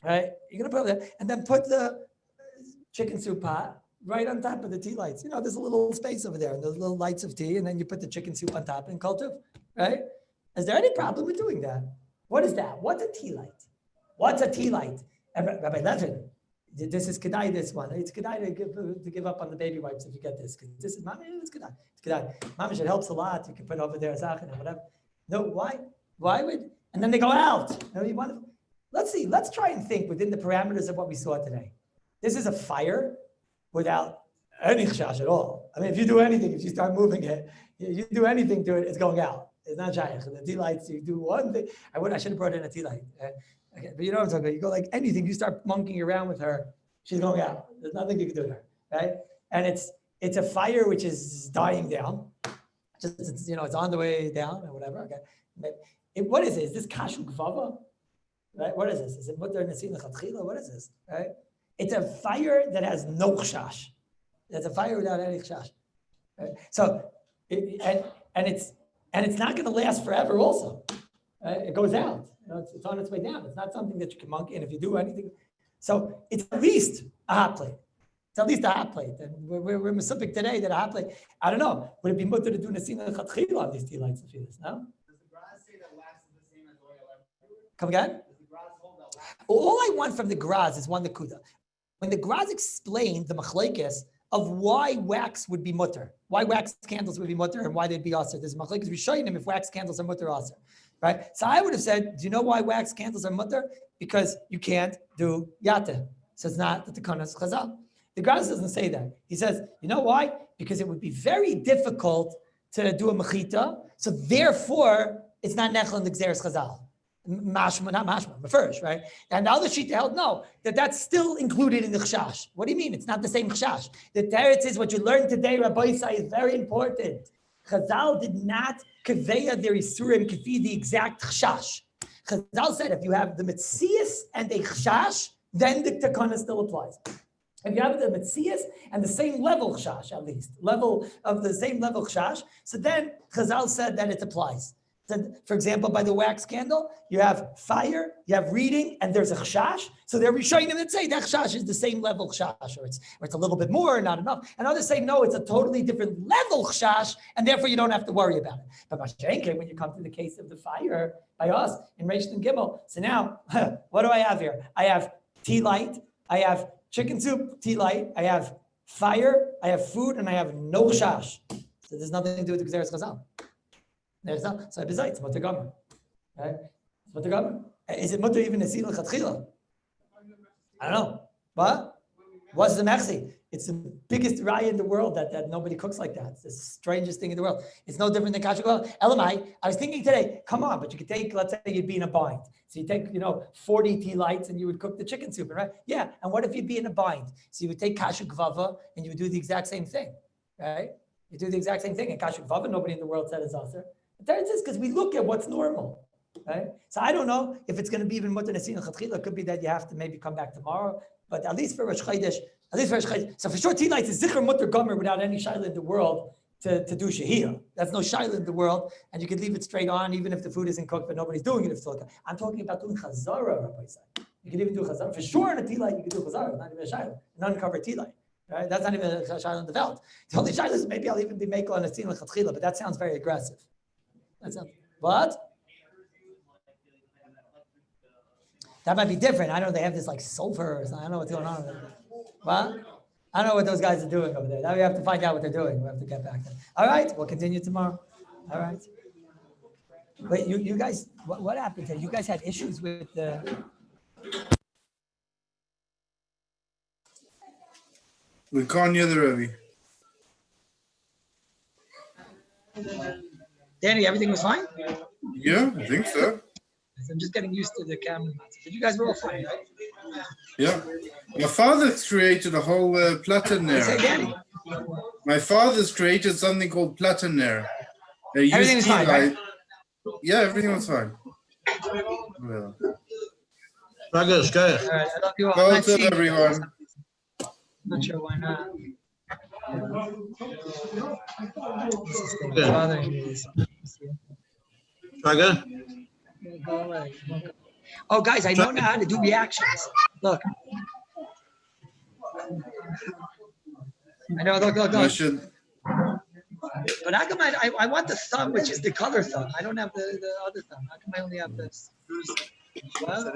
Right? You're going to put it there, and then put the chicken soup pot right on top of the tea lights. There's a little space over there, and those little lights of tea, and then you put the chicken soup on top and kol tuv, right? Is there any problem with doing that? What is that? What's a tea light? What's a tea light? And Rabbi Levin, this is kedai, this one. It's kedai to give up on the baby wipes if you get this. This is mama, it's kedai. It's kedai. Mama, it helps a lot. You can put over there zachin and whatever. No, why? Why would? And then they go out. Let's see. Let's try and think within the parameters of what we saw today. This is a fire without any chash at all. I mean, if you do anything, if you start moving it, you do anything to it, it's going out. It's not shaykh. The tea lights, you do one thing. I should have brought in a tea light. Okay, but you know what I'm talking about. You go like anything, you start monkeying around with her, she's going out. There's nothing you can do to her, right? And it's a fire which is dying down. It's on the way down or whatever. Okay. What is it? Is this kashu gvava? Right? What is this? Is it mutter nesin lechatchila? What is this? Right? It's a fire that has no chash. It's a fire without any chash. Right? So, it's not going to last forever. Also, right? It goes out. It's on its way down. It's not something that you can monkey. And if you do anything, so it's at least a hot plate. It's at least a hot plate. And we're Masupik today that a hot plate. I don't know. Would it be mutter to do nesin lechatchila on these tea lights? No. Does the grass say that wax is the same as oil? Come again? All I want from the Graz is one nakuda. When the Graz explained the machlekes of why wax would be mutter, why wax candles would be mutter, and why they'd be aser. There's machlekes showing him if wax candles are mutter or aser, right? So I would have said, do you know why wax candles are mutter? Because you can't do yate. So it's not the tekanas chazal. The Graz doesn't say that. He says, you know why? Because it would be very difficult to do a mechita. So therefore, it's not nechel in the gzeres chazal. Mashma, not mashma, mefurish, right? And the other sheet held no, that's still included in the chashash. What do you mean? It's not the same chashash. The teretz is what you learned today, Rabbi Say, is very important. Chazal did not kaveya their isurim kafi the exact chashash. Chazal said if you have the metzias and a chashash, then the takana still applies. If you have the metzias and the same level chashash, at least level of the same level chashash, so then Chazal said that it applies. So, for example, by the wax candle, you have fire, you have reading, and there's a chashash. So they're showing them that say that chashash is the same level chashash, or it's a little bit more, not enough. And others say no, it's a totally different level chashash, and therefore you don't have to worry about it. But Mashenke, when you come to the case of the fire by us in Reish and Gimel, so now what do I have here? I have tea light, I have chicken soup, tea light, I have fire, I have food, and I have no chash. So there's nothing to do with the Gzeres Chazal. There's not. So it's mutter gomer. Right? It's mutter gomer. Is it mutter even nesil l'chatchila? I don't know. What? What's the mechzi? It's the biggest raya in the world that nobody cooks like that. It's the strangest thing in the world. It's no different than kasher. Well, Elamai, I was thinking today, come on, but you could take, let's say you'd be in a bind. So you take, 40 tea lights and you would cook the chicken soup, right? Yeah. And what if you'd be in a bind? So you would take kasher gvava and you would do the exact same thing, right? You do the exact same thing. And kasher gvava, nobody in the world said it's aser. The third is because we look at what's normal, right? So I don't know if it's going to be even mutter nesin l'chatchila. It could be that you have to maybe come back tomorrow. But at least for Rosh Chodesh, so for sure, tea lights is zikr mutter gomer without any shaila in the world to do shehiyah. That's no shaila in the world, and you can leave it straight on even if the food isn't cooked, but nobody's doing it. If it's cooked. I'm talking about doing chazara, Rabbi said. You can even do chazara. For sure, in a tea light, you can do chazara. Not even a shaila, an uncovered tea light. Right? That's not even a shaila in the belt. The only shaila is maybe I'll even be making on a tea l'chatchila, but that sounds very aggressive. What? That might be different. I don't know, they have this like sulfur or something. I don't know what's going on with it. What? I don't know what those guys are doing over there. Now we have to find out what they're doing. We have to get back to them. All right, we'll continue tomorrow. All right. Wait, you guys, what happened here? You guys had issues with the... We can't hear the Rabbi. Danny, everything was fine? Yeah, I think so. I'm just getting used to the camera. But you guys were all fine, right? Yeah. My father's created a whole platen Say there. Danny. My father's created something called platen there. Everything's fine, right? Yeah, everything was fine. Yeah. All right, I love you all. Well I'm not done, seeing- everyone. Not sure why not. Good. Bothering me. Try again. Go away. Oh, guys, I know now how to do reactions. Look. I know, look. I should. But how come I want the thumb, which is the color thumb? I don't have the other thumb. How come I only have this? What?